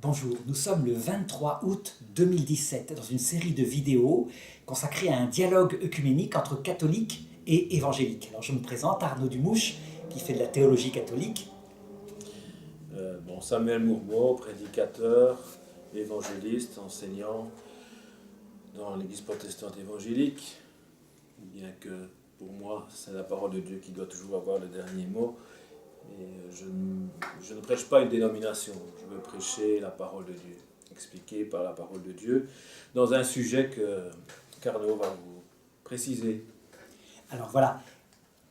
Bonjour, nous sommes le 23 août 2017 dans une série de vidéos consacrée à un dialogue œcuménique entre catholiques et évangéliques. Alors je me présente, Arnaud Dumouche, qui fait de la théologie catholique. Samuel Mourmeau, prédicateur, évangéliste, enseignant dans l'Église protestante évangélique, bien que pour moi c'est la parole de Dieu qui doit toujours avoir le dernier mot. Et je ne prêche pas une dénomination, je veux prêcher la parole de Dieu, expliquée par la parole de Dieu, dans un sujet que Carnot va vous préciser. Alors voilà,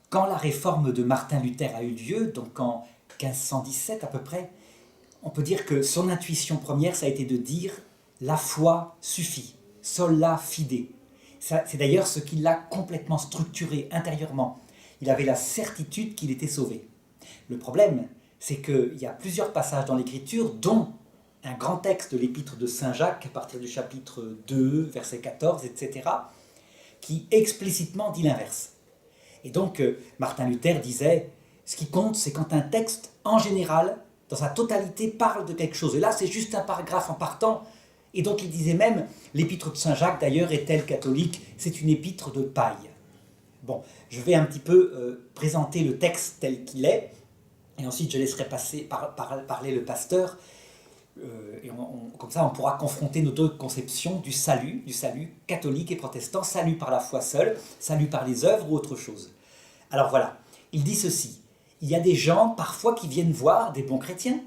quand la réforme de Martin Luther a eu lieu, donc en 1517 à peu près, on peut dire que son intuition première, ça a été de dire « la foi suffit », « sola fide ». C'est d'ailleurs ce qui l'a complètement structuré intérieurement. Il avait la certitude qu'il était sauvé. Le problème, c'est qu'il y a plusieurs passages dans l'Écriture, dont un grand texte de l'épître de Saint Jacques, à partir du chapitre 2, verset 14, etc., qui explicitement dit l'inverse. Et donc, Martin Luther disait, ce qui compte, c'est quand un texte, en général, dans sa totalité, parle de quelque chose. Et là, c'est juste un paragraphe en partant. Et donc, il disait même, l'épître de Saint Jacques, d'ailleurs, est-elle catholique? C'est une épître de paille. Bon, je vais un petit peu présenter le texte tel qu'il est, et ensuite je laisserai parler le pasteur, comme ça on pourra confronter nos deux conceptions du salut catholique et protestant, salut par la foi seule, salut par les œuvres ou autre chose. Alors voilà, il dit ceci, il y a des gens parfois qui viennent voir des bons chrétiens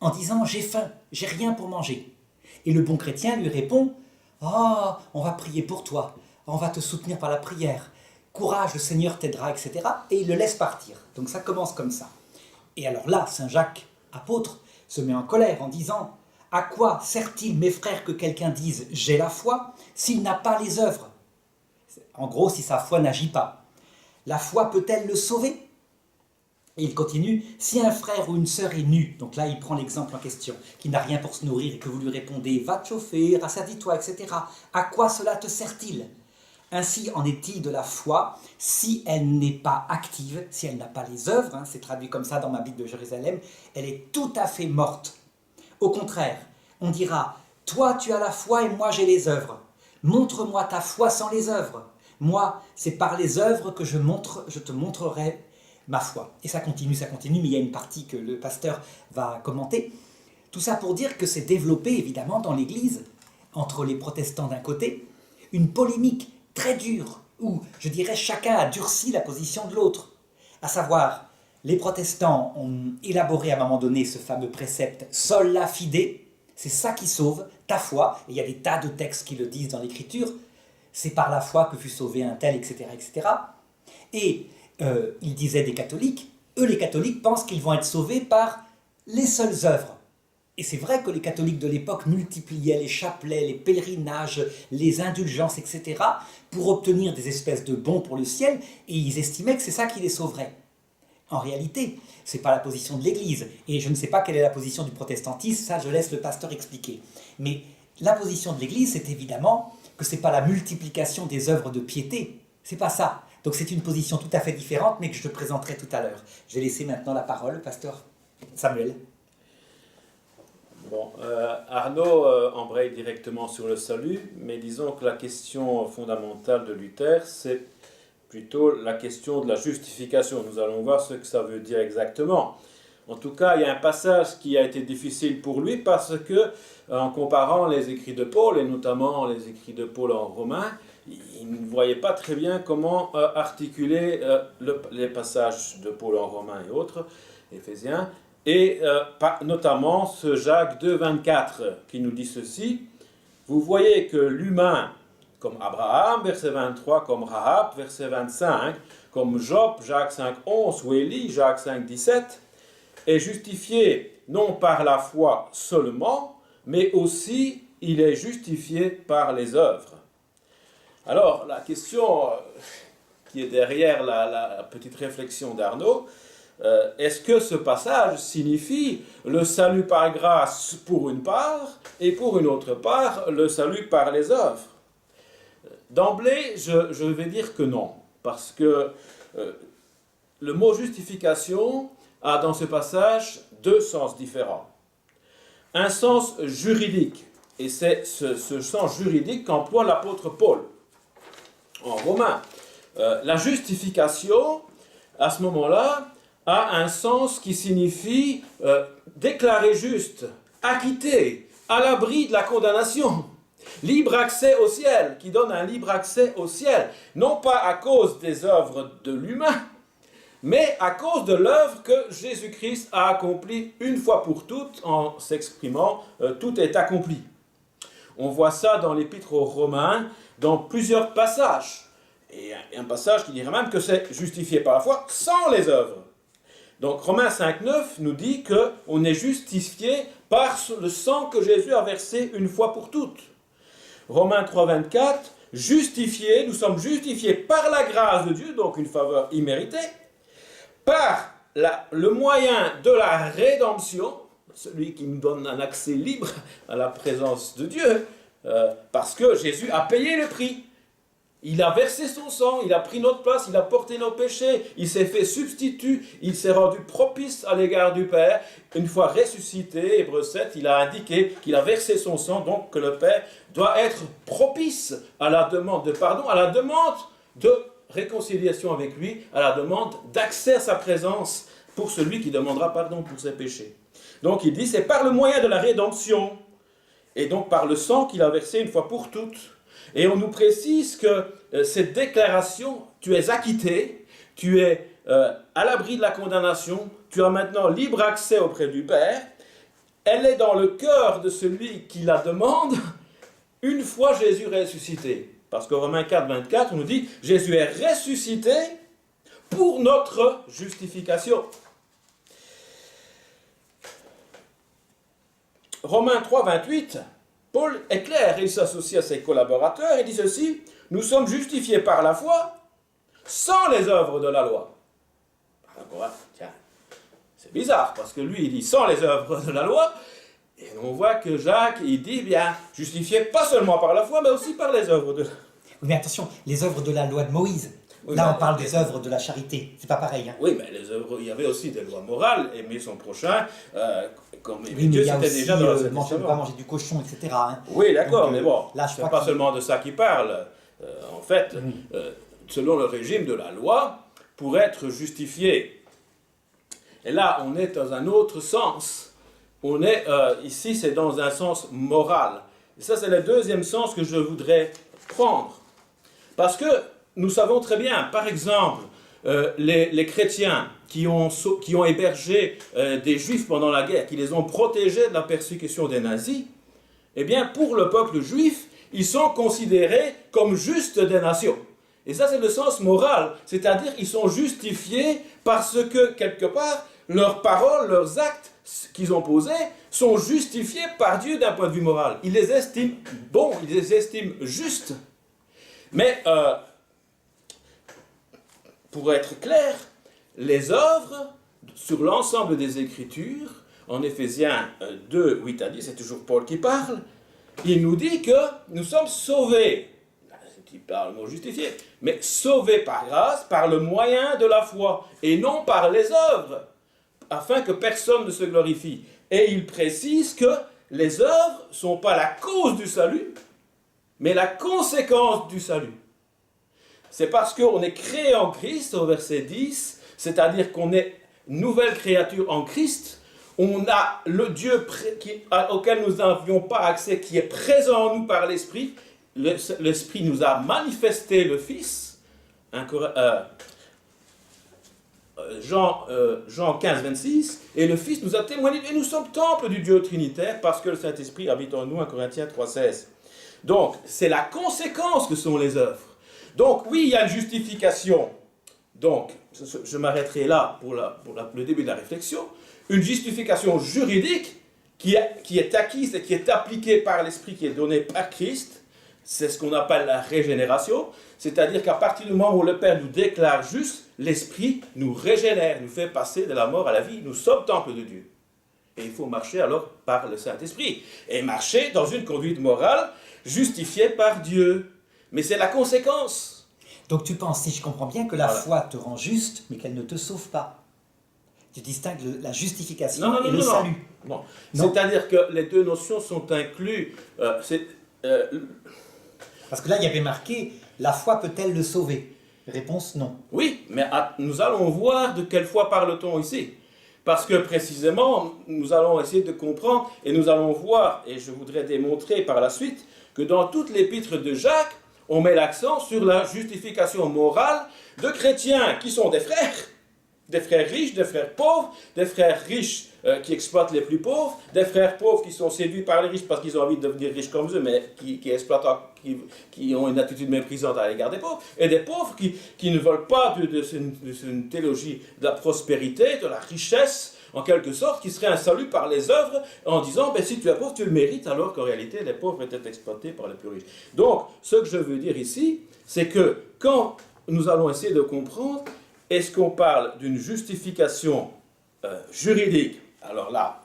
en disant « j'ai faim, j'ai rien pour manger ». Et le bon chrétien lui répond « ah, on va prier pour toi, on va te soutenir par la prière, courage, le Seigneur t'aidera, etc. » Et il le laisse partir. Donc ça commence comme ça. Et alors là, Saint Jacques, apôtre, se met en colère en disant « à quoi sert-il, mes frères, que quelqu'un dise « j'ai la foi » s'il n'a pas les œuvres ?» En gros, si sa foi n'agit pas. La foi peut-elle le sauver? Et il continue, si un frère ou une sœur est nu, donc là il prend l'exemple en question, qui n'a rien pour se nourrir et que vous lui répondez, va te chauffer, rassadis-toi, etc. À quoi cela te sert-il? Ainsi en est-il de la foi, si elle n'est pas active, si elle n'a pas les œuvres, c'est traduit comme ça dans ma Bible de Jérusalem, elle est tout à fait morte. Au contraire, on dira, toi tu as la foi et moi j'ai les œuvres. Montre-moi ta foi sans les œuvres. Moi, c'est par les œuvres que je te montrerai ma foi. Et ça continue, mais il y a une partie que le pasteur va commenter. Tout ça pour dire que c'est développé, évidemment, dans l'Église, entre les protestants d'un côté, une polémique très dure, où, je dirais, chacun a durci la position de l'autre. À savoir, les protestants ont élaboré à un moment donné ce fameux précepte « sola fide », c'est ça qui sauve, ta foi, et il y a des tas de textes qui le disent dans l'Écriture, c'est par la foi que fut sauvé un tel, etc., etc. Et il disait des catholiques, eux les catholiques pensent qu'ils vont être sauvés par les seules œuvres. Et c'est vrai que les catholiques de l'époque multipliaient les chapelets, les pèlerinages, les indulgences, etc. pour obtenir des espèces de bons pour le ciel, et ils estimaient que c'est ça qui les sauverait. En réalité, ce n'est pas la position de l'Église, et je ne sais pas quelle est la position du protestantisme, ça je laisse le pasteur expliquer. Mais la position de l'Église, c'est évidemment que ce n'est pas la multiplication des œuvres de piété, c'est pas ça. Donc c'est une position tout à fait différente, mais que je te présenterai tout à l'heure. Je vais laisser maintenant la parole au pasteur Samuel. Arnaud embraye directement sur le salut, mais disons que la question fondamentale de Luther, c'est plutôt la question de la justification. Nous allons voir ce que ça veut dire exactement. En tout cas, il y a un passage qui a été difficile pour lui parce que, en comparant les écrits de Paul, et notamment les écrits de Paul en Romains, il ne voyait pas très bien comment articuler les passages de Paul en Romains et autres, Éphésiens, et notamment ce Jacques 2, 24, qui nous dit ceci, « Vous voyez que l'humain, comme Abraham, verset 23, comme Rahab, verset 25, comme Job, Jacques 5, 11, ou Élie, Jacques 5, 17, est justifié non par la foi seulement, mais aussi il est justifié par les œuvres. » Alors, la question qui est derrière la petite réflexion d'Arnaud, est-ce que ce passage signifie le salut par grâce pour une part, et pour une autre part, le salut par les œuvres? D'emblée, je vais dire que non, parce que le mot justification a dans ce passage deux sens différents. un sens juridique. Et c'est ce sens juridique qu'emploie l'apôtre Paul en Romains. La justification, à ce moment-là, a un sens qui signifie déclarer juste, acquitté, à l'abri de la condamnation. Libre accès au ciel, qui donne un libre accès au ciel, non pas à cause des œuvres de l'humain, mais à cause de l'œuvre que Jésus-Christ a accomplie une fois pour toutes en s'exprimant « tout est accompli ». On voit ça dans l'Épître aux Romains, dans plusieurs passages. Et un passage qui dirait même que c'est justifié par la foi sans les œuvres. Donc Romains 5,9 nous dit qu'on est justifié par le sang que Jésus a versé une fois pour toutes. Romains 3,24, justifiés, nous sommes justifiés par la grâce de Dieu, donc une faveur imméritée, par le moyen de la rédemption, celui qui nous donne un accès libre à la présence de Dieu, parce que Jésus a payé le prix. Il a versé son sang, il a pris notre place, il a porté nos péchés, il s'est fait substitut, il s'est rendu propice à l'égard du Père. Une fois ressuscité, Hébreux 7, il a indiqué qu'il a versé son sang, donc que le Père doit être propice à la demande de pardon, à la demande de réconciliation avec lui, à la demande d'accès à sa présence pour celui qui demandera pardon pour ses péchés. Donc il dit, c'est par le moyen de la rédemption, et donc par le sang qu'il a versé une fois pour toutes. Et on nous précise que cette déclaration, tu es acquitté, tu es à l'abri de la condamnation, tu as maintenant libre accès auprès du Père, elle est dans le cœur de celui qui la demande, une fois Jésus ressuscité. Parce que Romains 4, 24, on nous dit, Jésus est ressuscité pour notre justification. Romains 3, 28, Paul est clair, il s'associe à ses collaborateurs et dit ceci, nous sommes justifiés par la foi sans les œuvres de la loi. Alors, tiens, c'est bizarre parce que lui il dit sans les œuvres de la loi, et on voit que Jacques il dit bien justifié pas seulement par la foi mais aussi par les œuvres de la loi. Oui, mais attention, les œuvres de la loi de Moïse. Oui, là, on parle des œuvres de la charité. C'est pas pareil. Hein. Oui, mais les œuvres, il y avait aussi des lois morales, aimer son prochain, comme oui, Dieu, mais c'était déjà dans la manger, pas manger du cochon, etc. Hein. Oui, d'accord, mais bon, là, c'est pas seulement de ça qu'il parle. En fait, selon le régime de la loi, pour être justifié, et là, on est dans un autre sens. On est, ici, c'est dans un sens moral. Et ça, c'est le deuxième sens que je voudrais prendre. Parce que nous savons très bien, par exemple, les chrétiens qui ont hébergé des juifs pendant la guerre, qui les ont protégés de la persécution des nazis, eh bien, pour le peuple juif, ils sont considérés comme justes des nations. Et ça, c'est le sens moral, c'est-à-dire ils sont justifiés parce que, quelque part, leurs paroles, leurs actes qu'ils ont posés sont justifiés par Dieu d'un point de vue moral. Il les estime bons, il les estime justes. Mais, pour être clair, les œuvres, sur l'ensemble des Écritures, en Éphésiens 2, 8 à 10, c'est toujours Paul qui parle, il nous dit que nous sommes sauvés, il parle le mot justifié, mais sauvés par grâce, par le moyen de la foi, et non par les œuvres, afin que personne ne se glorifie. Et il précise que les œuvres ne sont pas la cause du salut, mais la conséquence du salut. C'est parce qu'on est créé en Christ, au verset 10, c'est-à-dire qu'on est nouvelle créature en Christ, on a le Dieu auquel nous n'avions pas accès, qui est présent en nous par l'Esprit. L'Esprit nous a manifesté le Fils. Jean 15, 26, et le Fils nous a témoigné, et nous sommes temple du Dieu trinitaire, parce que le Saint-Esprit habite en nous, 1 Corinthiens 3, 16. Donc, c'est la conséquence que sont les œuvres. Donc, oui, il y a une justification. Donc, je m'arrêterai là pour le début de la réflexion. Une justification juridique qui est acquise et qui est appliquée par l'Esprit qui est donné par Christ. C'est ce qu'on appelle la régénération. C'est-à-dire qu'à partir du moment où le Père nous déclare juste, l'Esprit nous régénère, nous fait passer de la mort à la vie. Nous sommes temple de Dieu. Et il faut marcher alors par le Saint-Esprit. Et marcher dans une conduite morale justifiée par Dieu. Mais c'est la conséquence. Donc tu penses, si je comprends bien, que la foi te rend juste, mais qu'elle ne te sauve pas. Tu distingues la justification Non, non, et non, le non, salut. non. Non. C'est-à-dire que les deux notions sont incluses. Euh, Parce que là, il y avait marqué « La foi peut-elle le sauver ?» Réponse non. oui, mais nous allons voir de quelle foi parle-t-on ici. Parce que précisément, nous allons essayer de comprendre et nous allons voir, et je voudrais démontrer par la suite, que dans toute l'épître de Jacques, on met l'accent sur la justification morale de chrétiens qui sont des frères riches, des frères pauvres, des frères riches qui exploitent les plus pauvres, des frères pauvres qui sont séduits par les riches parce qu'ils ont envie de devenir riches comme eux, mais qui exploitent, qui ont une attitude méprisante à l'égard des pauvres, et des pauvres qui ne veulent pas de une théologie de la prospérité, de la richesse, en quelque sorte, qui serait un salut par les œuvres, en disant, ben, si tu es pauvre, tu le mérites, alors qu'en réalité, les pauvres étaient exploités par les plus riches. Donc, ce que je veux dire ici, c'est que quand nous allons essayer de comprendre, est-ce qu'on parle d'une justification juridique? Alors là,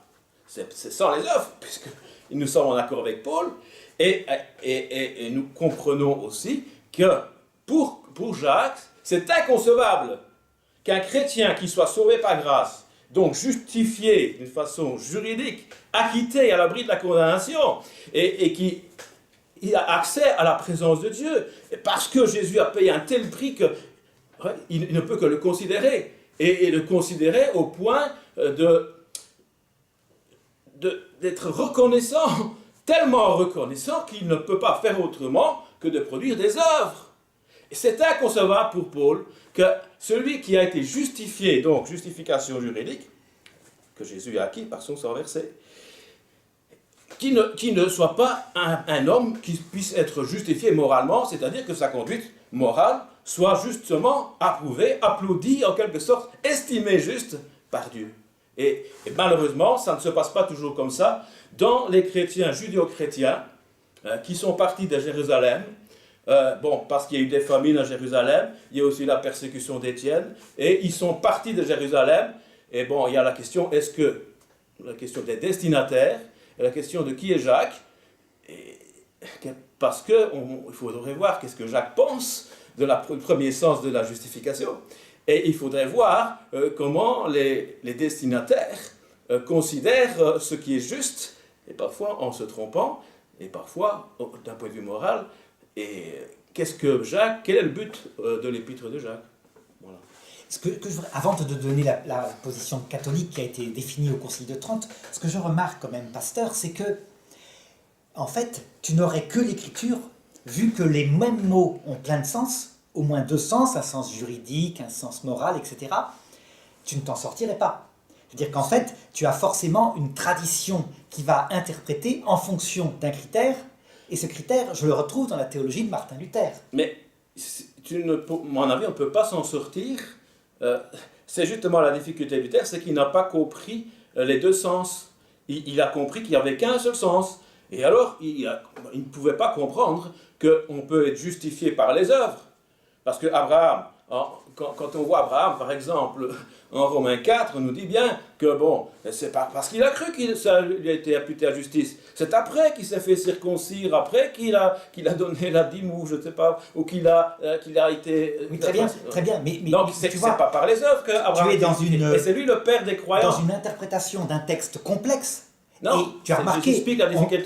c'est sans les œuvres, puisque nous sommes en accord avec Paul, et nous comprenons aussi que pour Jacques, c'est inconcevable qu'un chrétien qui soit sauvé par grâce, donc justifié d'une façon juridique, acquitté à l'abri de la condamnation, et qui a accès à la présence de Dieu, parce que Jésus a payé un tel prix que il ne peut que le considérer, et le considérer au point d'être reconnaissant, tellement reconnaissant qu'il ne peut pas faire autrement que de produire des œuvres. Et c'est inconcevable pour Paul que celui qui a été justifié, donc justification juridique, que Jésus a acquis par son sang versé, qui ne soit pas un homme qui puisse être justifié moralement, c'est-à-dire que sa conduite morale soit justement approuvée, applaudie, en quelque sorte, estimée juste par Dieu. Et malheureusement, ça ne se passe pas toujours comme ça dans les chrétiens judéo-chrétiens qui sont partis de Jérusalem. Parce qu'il y a eu des famines à Jérusalem, il y a aussi la persécution d'Étienne, et ils sont partis de Jérusalem, et bon, il y a la question, la question des destinataires, et la question de qui est Jacques, parce qu'il faudrait voir qu'est-ce que Jacques pense du premier sens de la justification, et il faudrait voir comment les destinataires considèrent ce qui est juste, et parfois en se trompant, et parfois d'un point de vue moral. Et quel est le but de l'épître de Jacques? Voilà. Avant de donner la position catholique qui a été définie au Concile de Trente, ce que je remarque quand même, pasteur, c'est que, en fait, tu n'aurais que l'écriture, vu que les mêmes mots ont plein de sens, au moins deux sens, un sens juridique, un sens moral, etc., tu ne t'en sortirais pas. C'est-à-dire qu'en fait, tu as forcément une tradition qui va interpréter en fonction d'un critère. Et ce critère, je le retrouve dans la théologie de Martin Luther. Mais, à mon avis, on ne peut pas s'en sortir. C'est justement la difficulté de Luther, c'est qu'il n'a pas compris les deux sens. Il a compris qu'il n'y avait qu'un seul sens. Et alors, il ne pouvait pas comprendre qu'on peut être justifié par les œuvres. Parce que Abraham, quand on voit Abraham, par exemple, en Romains 4, on nous dit bien que, c'est pas parce qu'il a cru qu'il a été imputé à justice. C'est après qu'il s'est fait circoncire, après qu'il a donné la dîme, ou je ne sais pas, ou qu'il a été... Oui, très bien. Mais donc, c'est pas par les œuvres qu'Abraham... Et c'est lui le père des croyants. Dans une interprétation d'un texte complexe. Non, et tu as remarqué,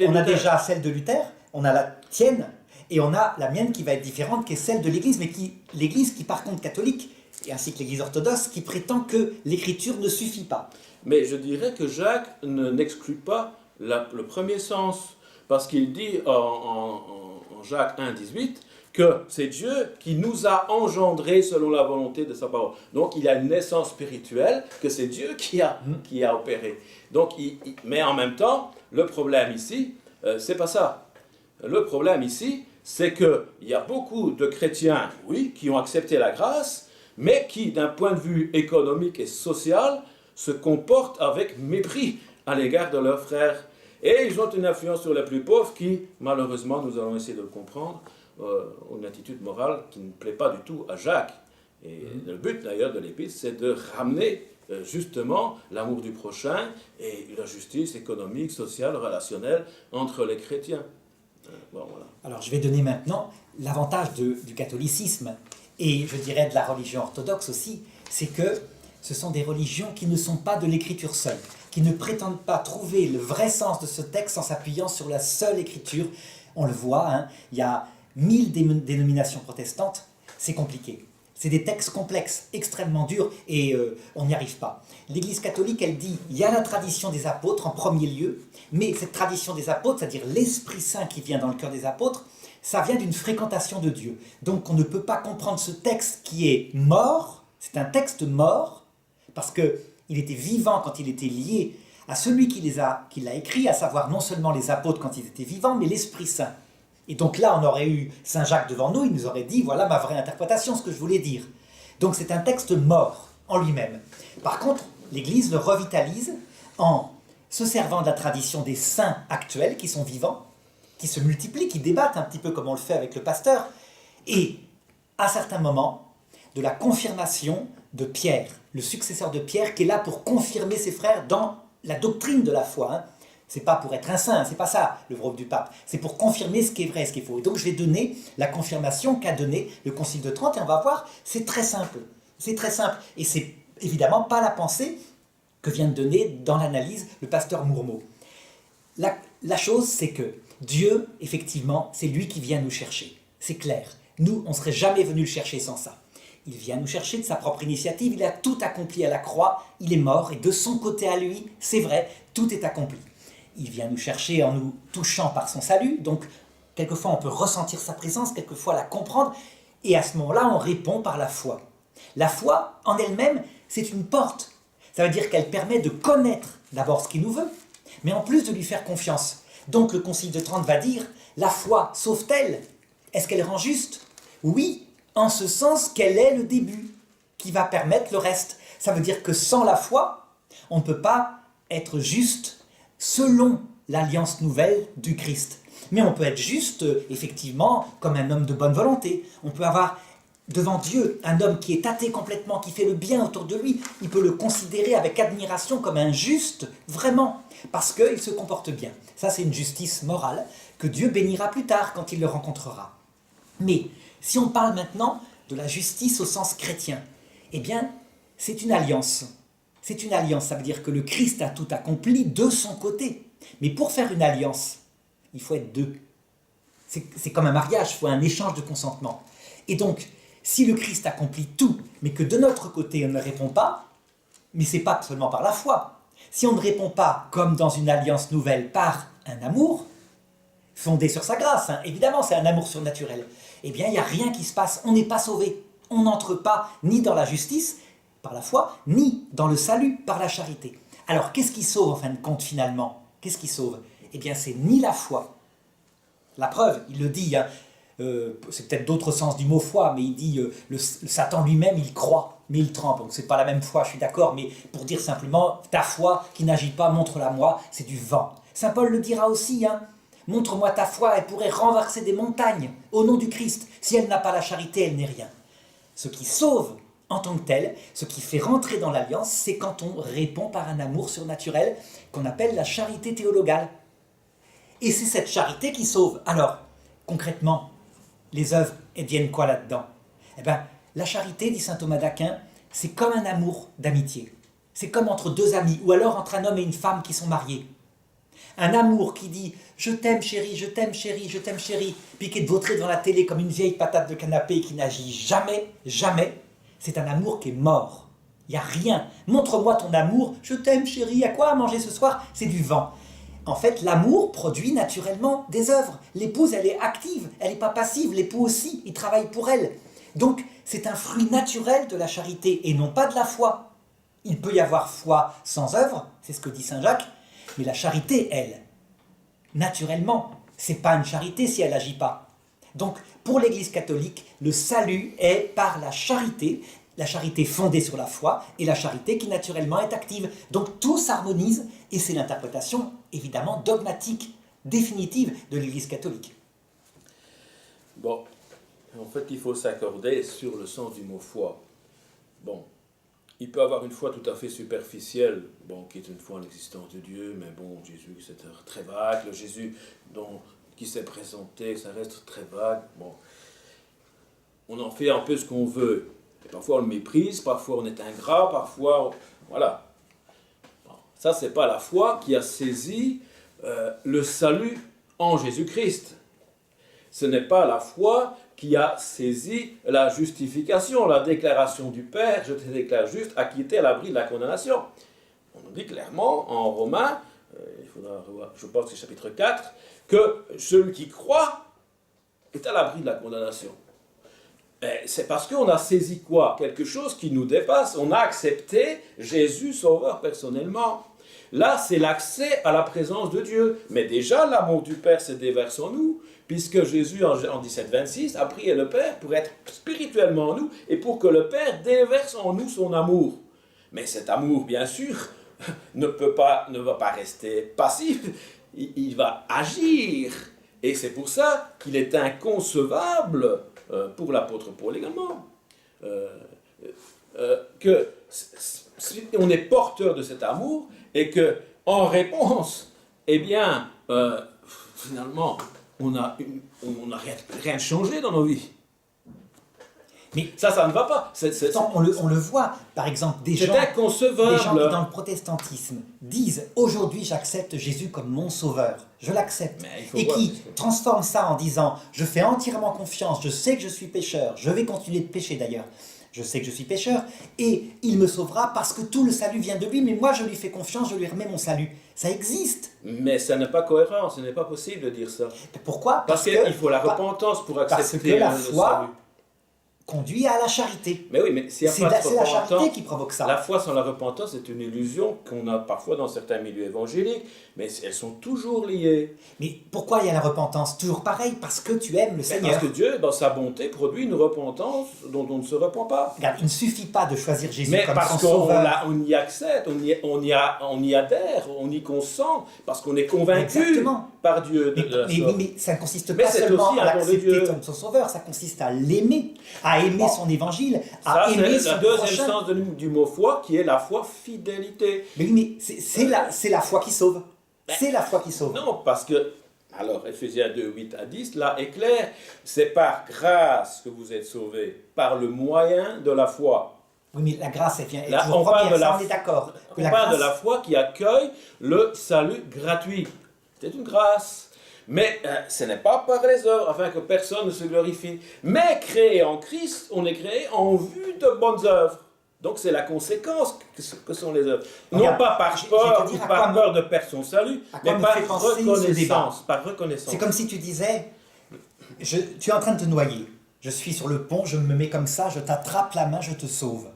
on a déjà celle de Luther, on a la tienne, et on a la mienne qui va être différente, qui est celle de l'Église, mais l'Église qui par contre catholique, et ainsi que l'Église orthodoxe, qui prétend que l'écriture ne suffit pas. Mais je dirais que Jacques n'exclut pas le premier sens, parce qu'il dit en Jacques 1,18 que c'est Dieu qui nous a engendrés selon la volonté de sa parole. Donc il y a une naissance spirituelle que c'est Dieu qui a opéré. Donc, mais en même temps, le problème ici, c'est pas ça. Le problème ici, c'est qu'il y a beaucoup de chrétiens, oui, qui ont accepté la grâce, mais qui, d'un point de vue économique et social, se comportent avec mépris à l'égard de leurs frères. Et ils ont une influence sur les plus pauvres qui, malheureusement, nous allons essayer de le comprendre, ont une attitude morale qui ne plaît pas du tout à Jacques. Et le but, d'ailleurs, de l'Épître, c'est de ramener justement l'amour du prochain et la justice économique, sociale, relationnelle entre les chrétiens. Voilà. Alors, je vais donner maintenant l'avantage du catholicisme et je dirais de la religion orthodoxe aussi, c'est que ce sont des religions qui ne sont pas de l'écriture seule, qui ne prétendent pas trouver le vrai sens de ce texte en s'appuyant sur la seule écriture. On le voit, hein, il y a 1000 dénominations protestantes, c'est compliqué. C'est des textes complexes, extrêmement durs, et on n'y arrive pas. L'Église catholique, elle dit, il y a la tradition des apôtres en premier lieu, mais cette tradition des apôtres, c'est-à-dire l'Esprit Saint qui vient dans le cœur des apôtres, ça vient d'une fréquentation de Dieu. Donc on ne peut pas comprendre ce texte qui est mort, c'est un texte mort, parce qu'il était vivant quand il était lié à celui qui l'a écrit, à savoir non seulement les apôtres quand ils étaient vivants, mais l'Esprit Saint. Et donc là, on aurait eu Saint Jacques devant nous, il nous aurait dit, voilà ma vraie interprétation, ce que je voulais dire. Donc c'est un texte mort en lui-même. Par contre, l'Église le revitalise en se servant de la tradition des saints actuels qui sont vivants, qui se multiplient, qui débattent un petit peu comme on le fait avec le pasteur, et à certains moments, de la confirmation de Pierre, le successeur de Pierre, qui est là pour confirmer ses frères dans la doctrine de la foi. Hein. C'est pas pour être un saint, c'est pas ça le rôle du pape, c'est pour confirmer ce qui est vrai, ce qui est faux. Et donc je vais donner la confirmation qu'a donné le Concile de Trente, et on va voir, c'est très simple. C'est très simple, et c'est évidemment pas la pensée que vient de donner dans l'analyse le pasteur Mourmeau. La chose, c'est que Dieu, effectivement, c'est lui qui vient nous chercher. C'est clair. Nous, on ne serait jamais venu le chercher sans ça. Il vient nous chercher de sa propre initiative, il a tout accompli à la croix, il est mort, et de son côté à lui, c'est vrai, tout est accompli. Il vient nous chercher en nous touchant par son salut, donc quelquefois on peut ressentir sa présence, quelquefois la comprendre, et à ce moment-là, on répond par la foi. La foi, en elle-même, c'est une porte. Ça veut dire qu'elle permet de connaître d'abord ce qu'il nous veut, mais en plus de lui faire confiance. Donc le Concile de Trente va dire, la foi sauve-t-elle? Est-ce qu'elle rend juste? Oui, en ce sens qu'elle est le début, qui va permettre le reste. Ça veut dire que sans la foi, on ne peut pas être juste selon l'alliance nouvelle du Christ. Mais on peut être juste, effectivement, comme un homme de bonne volonté. On peut avoir devant Dieu un homme qui est athée complètement, qui fait le bien autour de lui. Il peut le considérer avec admiration comme un juste, vraiment, parce qu'il se comporte bien. Ça, c'est une justice morale que Dieu bénira plus tard quand il le rencontrera. Mais si on parle maintenant de la justice au sens chrétien, eh bien, c'est une alliance. C'est une alliance, ça veut dire que le Christ a tout accompli de son côté. Mais pour faire une alliance, il faut être deux. C'est comme un mariage, il faut un échange de consentement. Et donc, si le Christ accomplit tout, mais que de notre côté on ne répond pas, mais ce n'est pas seulement par la foi. Si on ne répond pas, comme dans une alliance nouvelle, par un amour, fondé sur sa grâce, hein, évidemment c'est un amour surnaturel, eh bien il n'y a rien qui se passe, on n'est pas sauvé. On n'entre pas ni dans la justice, par la foi, ni dans le salut, par la charité. Alors qu'est-ce qui sauve en fin de compte finalement? Qu'est-ce qui sauve? Eh bien c'est ni la foi. La preuve, il le dit, hein, c'est peut-être d'autres sens du mot foi, mais il dit le Satan lui-même il croit, mais il tremble. Donc c'est pas la même foi, je suis d'accord, mais pour dire simplement ta foi qui n'agit pas, montre-la moi, c'est du vent. Saint Paul le dira aussi, hein, montre-moi ta foi, elle pourrait renverser des montagnes au nom du Christ. Si elle n'a pas la charité, elle n'est rien. Ce qui sauve en tant que tel, ce qui fait rentrer dans l'alliance, c'est quand on répond par un amour surnaturel qu'on appelle la charité théologale. Et c'est cette charité qui sauve. Alors, concrètement, les œuvres, elles viennent quoi là-dedans? Eh bien, la charité, dit saint Thomas d'Aquin, c'est comme un amour d'amitié. C'est comme entre deux amis, ou alors entre un homme et une femme qui sont mariés. Un amour qui dit « je t'aime chérie, je t'aime chérie, je t'aime chérie », puis qui est vautré devant la télé comme une vieille patate de canapé qui n'agit jamais, jamais, c'est un amour qui est mort. Il n'y a rien. Montre-moi ton amour, je t'aime chérie, à quoi manger ce soir? C'est du vent. En fait, l'amour produit naturellement des œuvres. L'épouse, elle est active, elle n'est pas passive, l'époux aussi, il travaille pour elle. Donc, c'est un fruit naturel de la charité et non pas de la foi. Il peut y avoir foi sans œuvre, c'est ce que dit saint Jacques, mais la charité, elle, naturellement, c'est pas une charité si elle n'agit pas. Donc, pour l'Église catholique, le salut est par la charité fondée sur la foi, et la charité qui naturellement est active. Donc tout s'harmonise, et c'est l'interprétation, évidemment, dogmatique, définitive de l'Église catholique. Bon, en fait, il faut s'accorder sur le sens du mot foi. Bon, il peut avoir une foi tout à fait superficielle, bon, qui est une foi en l'existence de Dieu, mais bon, Jésus, c'est très vague, le Jésus qui s'est présenté, ça reste très vague, bon. On en fait un peu ce qu'on veut. Et parfois on le méprise, parfois on est ingrat, parfois... Voilà. Bon, ça, c'est pas la foi qui a saisi le salut en Jésus-Christ. Ce n'est pas la foi qui a saisi la justification, la déclaration du Père, je te déclare juste, acquitté à l'abri de la condamnation. On nous dit clairement en Romains, il faudra revoir, je pense que c'est chapitre 4, que celui qui croit est à l'abri de la condamnation. C'est parce qu'on a saisi quoi? Quelque chose qui nous dépasse. On a accepté Jésus sauveur personnellement. Là, c'est l'accès à la présence de Dieu. Mais déjà, l'amour du Père se déverse en nous, puisque Jésus, en 17,26, a prié le Père pour être spirituellement en nous et pour que le Père déverse en nous son amour. Mais cet amour, bien sûr, ne va pas rester passif. Il va agir. Et c'est pour ça qu'il est inconcevable pour l'apôtre Paul également, que on est porteur de cet amour et que en réponse, eh bien, finalement, on n'a rien changé dans nos vies. Mais ça ne va pas. On le voit, par exemple, des gens inconcevable. Des gens qui, dans le protestantisme, disent « Aujourd'hui, j'accepte Jésus comme mon sauveur. Je l'accepte. » Et qui transforment ça en disant « Je fais entièrement confiance. Je sais que je suis pécheur. Je vais continuer de pécher d'ailleurs. Je sais que je suis pécheur. Et il me sauvera parce que tout le salut vient de lui. Mais moi, je lui fais confiance. Je lui remets mon salut. » Ça existe. Mais ça n'est pas cohérent. Ce n'est pas possible de dire ça. Pourquoi? Parce qu'il faut la repentance pour accepter la le foi salut. Conduit à la charité. Mais oui, mais s'il y a pas de c'est la charité qui provoque ça. La foi sans la repentance est une illusion qu'on a parfois dans certains milieux évangéliques, mais elles sont toujours liées. Mais pourquoi il y a la repentance? Toujours pareil, parce que tu aimes le Seigneur. Parce que Dieu, dans sa bonté, produit une repentance dont on ne se repent pas. Regarde, il ne suffit pas de choisir Jésus mais comme parce son sauveur. on y accepte, on y adhère, on y consent, parce qu'on est convaincu Exactement. par Dieu. Mais ça ne consiste pas seulement à l'accepter comme son sauveur, ça consiste à l'aimer, à aimer son évangile, à aimer son prochain. C'est le deuxième prochain. sens du mot foi, qui est la foi fidélité. Mais oui, mais c'est la foi qui sauve. C'est la foi qui sauve. Non, parce que, alors, Ephésiens 2, 8 à 10, là est clair, c'est par grâce que vous êtes sauvés, par le moyen de la foi. Oui, mais la grâce, elle vient Là, toujours on parle première, de la ça, on est d'accord. On parle de la foi qui accueille le salut gratuit. C'est une grâce. Mais ce n'est pas par les œuvres, afin que personne ne se glorifie. Mais créé en Christ, on est créé en vue de bonnes œuvres. Donc c'est la conséquence que sont les œuvres. Regarde, non pas par peur, ou par peur de perdre son salut, mais par reconnaissance. Par reconnaissance. C'est comme si tu disais, tu es en train de te noyer. Je suis sur le pont, je me mets comme ça, je t'attrape la main, je te sauve.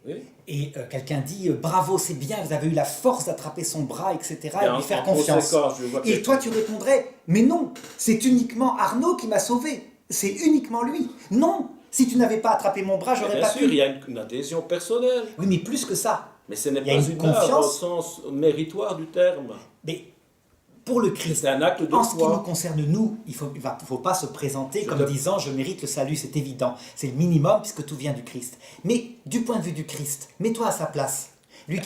Oui. Et quelqu'un dit bravo, c'est bien, vous avez eu la force d'attraper son bras, etc. et lui faire confiance. Et toi tu répondrais mais non, c'est uniquement Arnaud qui m'a sauvé, c'est uniquement lui. Non, si tu n'avais pas attrapé mon bras, j'aurais pas pu. Bien sûr, il y a une adhésion personnelle. Oui, mais plus que ça. Mais ce n'est pas une œuvre au sens méritoire du terme. Mais pour le Christ, c'est un acte de en foi. ce qui nous concerne, nous, il ne faut pas se présenter comme disant « je mérite le salut », c'est évident. C'est le minimum puisque tout vient du Christ. Mais du point de vue du Christ, mets-toi à sa place. Lui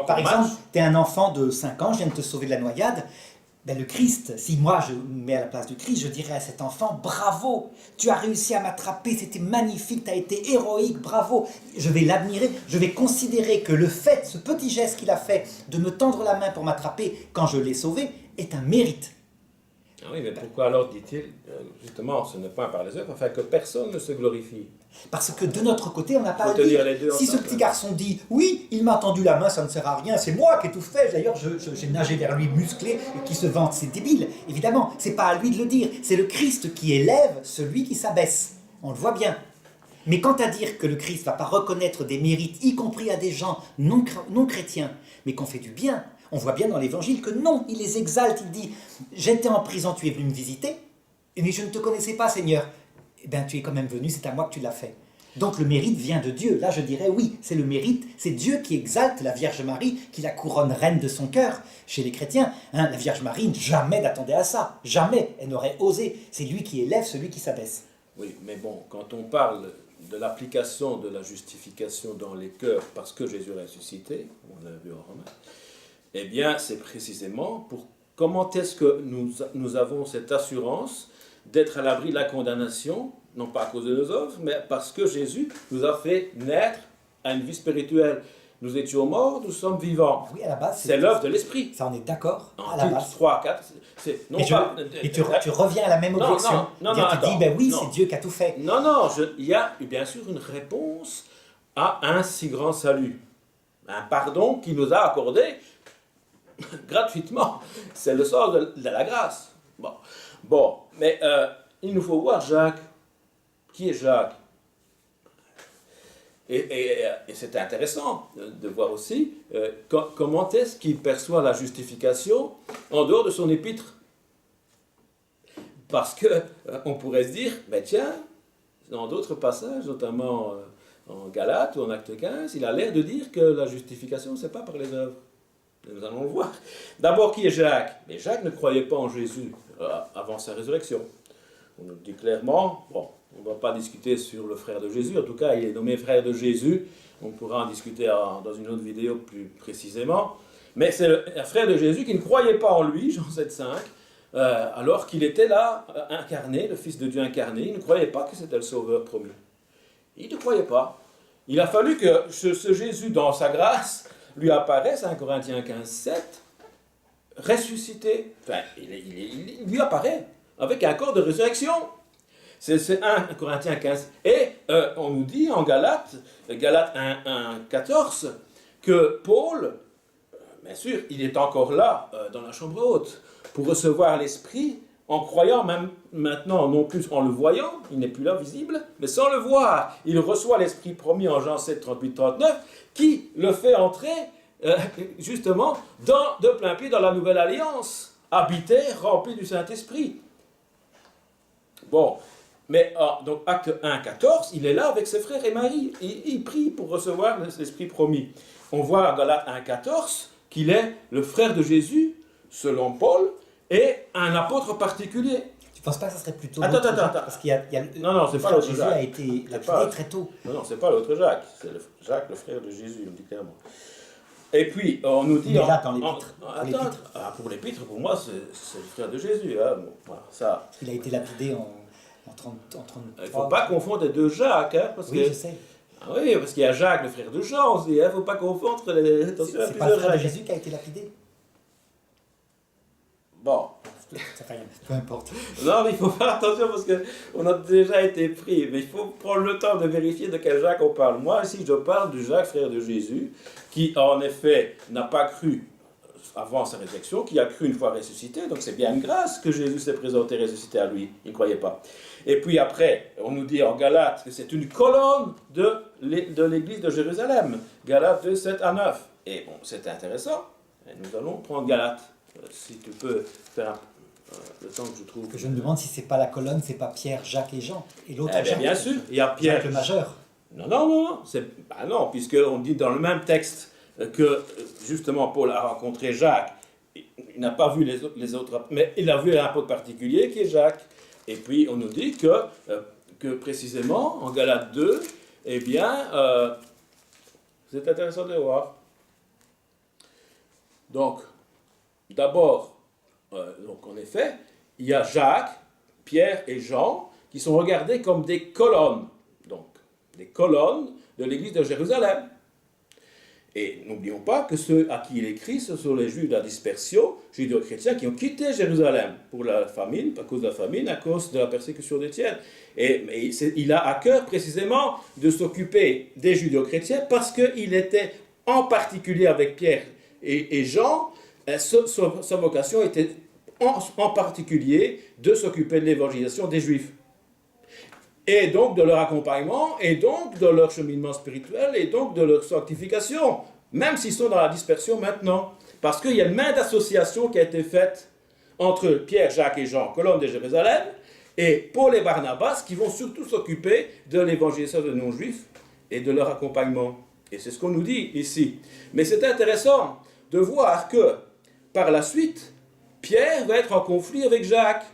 par exemple, tu es un enfant de 5 ans, je viens de te sauver de la noyade. Ben, le Christ, si moi je me mets à la place du Christ, je dirais à cet enfant « bravo, tu as réussi à m'attraper, c'était magnifique, tu as été héroïque, bravo ». Je vais l'admirer, je vais considérer que le fait, ce petit geste qu'il a fait de me tendre la main pour m'attraper quand je l'ai sauvé, est un mérite. Ah oui, mais pourquoi alors dit-il, justement, ce n'est pas par les œuvres, afin que personne ne se glorifie? Parce que de notre côté, on n'a pas à le dire. Si ce petit garçon dit « oui, il m'a tendu la main, ça ne sert à rien, c'est moi qui ai tout fait, d'ailleurs j'ai nagé vers lui musclé et qui se vante, c'est débile ». Évidemment, c'est pas à lui de le dire, c'est le Christ qui élève celui qui s'abaisse. On le voit bien. Mais quant à dire que le Christ ne va pas reconnaître des mérites, y compris à des gens non chrétiens, mais qu'on fait du bien, on voit bien dans l'Évangile que non, il les exalte, il dit « j'étais en prison, tu es venu me visiter, mais je ne te connaissais pas, Seigneur ». Eh bien, tu es quand même venu, c'est à moi que tu l'as fait. Donc le mérite vient de Dieu. Là, je dirais oui, c'est le mérite, c'est Dieu qui exalte la Vierge Marie, qui la couronne reine de son cœur. Chez les chrétiens, la Vierge Marie jamais n'attendait à ça, jamais, elle n'aurait osé. C'est lui qui élève celui qui s'abaisse. Oui, mais bon, quand on parle de l'application de la justification dans les cœurs parce que Jésus a ressuscité, on l'a vu en Romains, eh bien, c'est précisément pour comment est-ce que nous avons cette assurance d'être à l'abri de la condamnation, non pas à cause de nos œuvres, mais parce que Jésus nous a fait naître à une vie spirituelle. Nous étions morts, nous sommes vivants. Oui, à la base, C'est l'œuvre de l'esprit. ça on est d'accord, En à la Titre base. 3, 4, c'est non Et, pas... tu reviens à la même Non, objection. non, Dire, tu attends, dis, ben oui, non. c'est Dieu qui a tout fait. Non, non, il y a bien sûr une réponse à un si grand salut. Un pardon qui nous a accordé gratuitement. C'est le sens de la grâce. Bon, mais il nous faut voir Jacques. Qui est Jacques? Et c'est intéressant de voir aussi comment est-ce qu'il perçoit la justification en dehors de son épître. Parce qu'on pourrait se dire, ben tiens, dans d'autres passages, notamment en Galates ou en Acte 15, il a l'air de dire que la justification, ce n'est pas par les œuvres. Nous allons le voir. D'abord, qui est Jacques? Mais Jacques ne croyait pas en Jésus avant sa résurrection. On nous dit clairement, bon, on ne va pas discuter sur le frère de Jésus, en tout cas, il est nommé frère de Jésus. On pourra en discuter dans une autre vidéo plus précisément. Mais c'est un frère de Jésus qui ne croyait pas en lui, Jean 7,5, alors qu'il était là, incarné, le Fils de Dieu incarné. Il ne croyait pas que c'était le Sauveur promis. Il ne croyait pas. Il a fallu que ce Jésus, dans sa grâce, lui apparaisse, 1 Corinthiens 15, 7, ressuscité. Enfin, il lui apparaît avec un corps de résurrection. C'est 1 Corinthiens 15. Et on nous dit en Galates 1, 14, que Paul, bien sûr, il est encore là, dans la chambre haute, pour recevoir l'Esprit, en croyant même maintenant, non plus en le voyant, il n'est plus là visible, mais sans le voir. Il reçoit l'Esprit promis en Jean 7, 38, 39, qui le fait entrer, justement, de plein pied dans la nouvelle alliance, habité, rempli du Saint-Esprit. Bon, mais donc acte 1, 14, il est là avec ses frères et Marie, il prie pour recevoir l'Esprit promis. On voit en Galates 1, 14 qu'il est le frère de Jésus, selon Paul, et un apôtre particulier. Tu ne penses pas que ça serait plutôt Attends. Parce qu'il y a Non, c'est pas l'autre Jésus Jacques. a été lapidé très tôt. Non, c'est pas l'autre Jacques, c'est Jacques, le frère de Jésus, on dit clairement. Et puis, on nous dit... Mais là, dans l'épître. Pour l'épître, pour moi, c'est le frère de Jésus. Hein. Bon, voilà, ça. Il a été lapidé en 33. Il ne faut pas confondre les deux Jacques. Hein, parce oui, que, je sais. Oui, parce qu'il y a Jacques, le frère de Jean aussi. Il ne faut pas confondre les... C'est pas le frère de Jésus qui a été lapidé. Bon. Ça fait rien, peu importe. Non, mais il faut faire attention parce qu'on a déjà été pris. Mais il faut prendre le temps de vérifier de quel Jacques on parle. Moi, ici, je parle du Jacques, frère de Jésus, qui, en effet, n'a pas cru avant sa résurrection, qui a cru une fois ressuscité. Donc, c'est bien une grâce que Jésus s'est présenté ressuscité à lui. Il ne croyait pas. Et puis après, on nous dit en Galates que c'est une colonne de l'église de Jérusalem. Galates 2, 7 à 9. Et bon, c'est intéressant. Et nous allons prendre Galates. Si tu peux faire le temps que je trouve. Je me demande si c'est pas la colonne, c'est pas Pierre, Jacques et Jean. Et l'autre Jacques. Bien sûr, il y a Pierre. Jacques le majeur. Non. Non, puisqu'on dit dans le même texte que justement Paul a rencontré Jacques. Il n'a pas vu les autres, mais il a vu un apôtre particulier qui est Jacques. Et puis on nous dit que précisément en Galates 2, eh bien, c'est intéressant de voir. Donc, d'abord, donc en effet, il y a Jacques, Pierre et Jean qui sont regardés comme des colonnes, donc des colonnes de l'église de Jérusalem. Et n'oublions pas que ceux à qui il écrit, ce sont les Juifs de la dispersion, judéo-chrétiens, qui ont quitté Jérusalem pour la famine, à cause de la famine, à cause de la persécution d'Étienne. Mais il a à cœur précisément de s'occuper des judéo-chrétiens parce qu'il était en particulier avec Pierre et Jean, sa vocation était en particulier de s'occuper de l'évangélisation des Juifs. Et donc de leur accompagnement, et donc de leur cheminement spirituel, et donc de leur sanctification, même s'ils sont dans la dispersion maintenant. Parce qu'il y a une main d'association qui a été faite entre Pierre, Jacques et Jean, colonne de Jérusalem, et Paul et Barnabas, qui vont surtout s'occuper de l'évangélisation des non-juifs et de leur accompagnement. Et c'est ce qu'on nous dit ici. Mais c'est intéressant de voir que, par la suite, Pierre va être en conflit avec Jacques,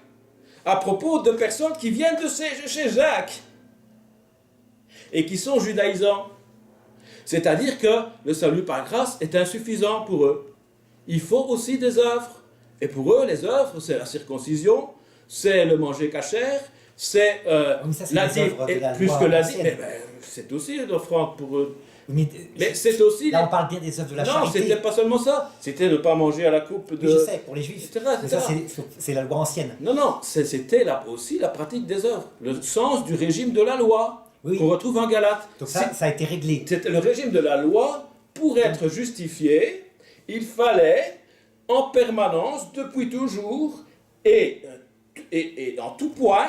à propos de personnes qui viennent de chez Jacques et qui sont judaïsants. C'est-à-dire que le salut par grâce est insuffisant pour eux. Il faut aussi des œuvres. Et pour eux, les œuvres, c'est la circoncision, c'est le manger cachère, c'est Oui, ça, c'est la les dîme, œuvres de et la plus loi que la dîme, ancienne. c'est aussi une offrande pour eux. Mais, Mais c'est aussi... là, on parle bien des œuvres de la non, charité. c'était pas seulement ça. C'était ne pas manger à la coupe de... Oui, je sais, pour les juifs. etc., Mais ça, etc. c'est la loi ancienne. Non, non, c'était aussi la pratique des œuvres. Le sens du régime de la loi Oui. qu'on retrouve en Galates. Donc ça a été réglé. C'était le régime de la loi. Pour être justifié, il fallait en permanence, depuis toujours, et en tout point,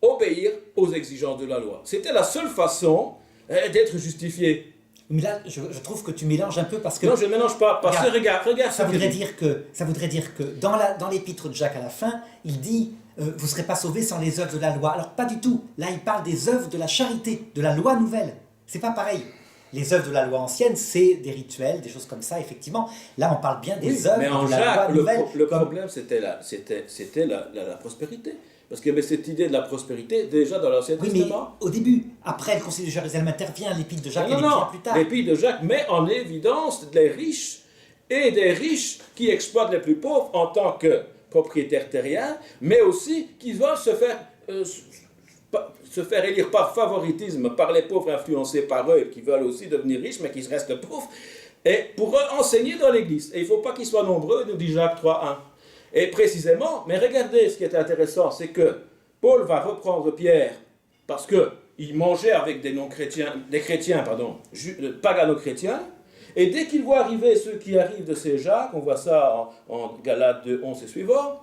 obéir aux exigences de la loi. C'était la seule façon d'être justifié. Mais là, je trouve que tu mélanges un peu parce que... Non, je ne mélange pas, parce que regarde ça ce voudrait qu'il dit. ça voudrait dire que dans l'épître de Jacques à la fin, il dit vous ne serez pas sauvés sans les œuvres de la loi. Alors pas du tout. Là, il parle des œuvres de la charité, de la loi nouvelle. C'est pas pareil. Les œuvres de la loi ancienne, c'est des rituels, des choses comme ça, effectivement. Là, on parle bien des œuvres Mais en de la Jacques, loi nouvelle. le problème, c'était la prospérité. Parce qu'il y avait cette idée de la prospérité déjà dans l'Ancien Oui, mais Testament. au début, après le Concile de Jérusalem intervient, l'épître de Jacques et Non, l'épître non, plus tard. l'épître de Jacques met en évidence les riches et des riches qui exploitent les plus pauvres en tant que propriétaires terriens, mais aussi qui veulent se faire élire par favoritisme par les pauvres influencés par eux, qui veulent aussi devenir riches, mais qui restent pauvres, et pour enseigner dans l'Église. Et il ne faut pas qu'ils soient nombreux, nous dit Jacques 3.1. Et précisément, mais regardez, ce qui est intéressant, c'est que Paul va reprendre Pierre, parce qu'il mangeait avec des chrétiens, pagano-chrétiens, et dès qu'il voit arriver ceux qui arrivent de ces Jacques, on voit ça en Galates 2, 11 et suivant,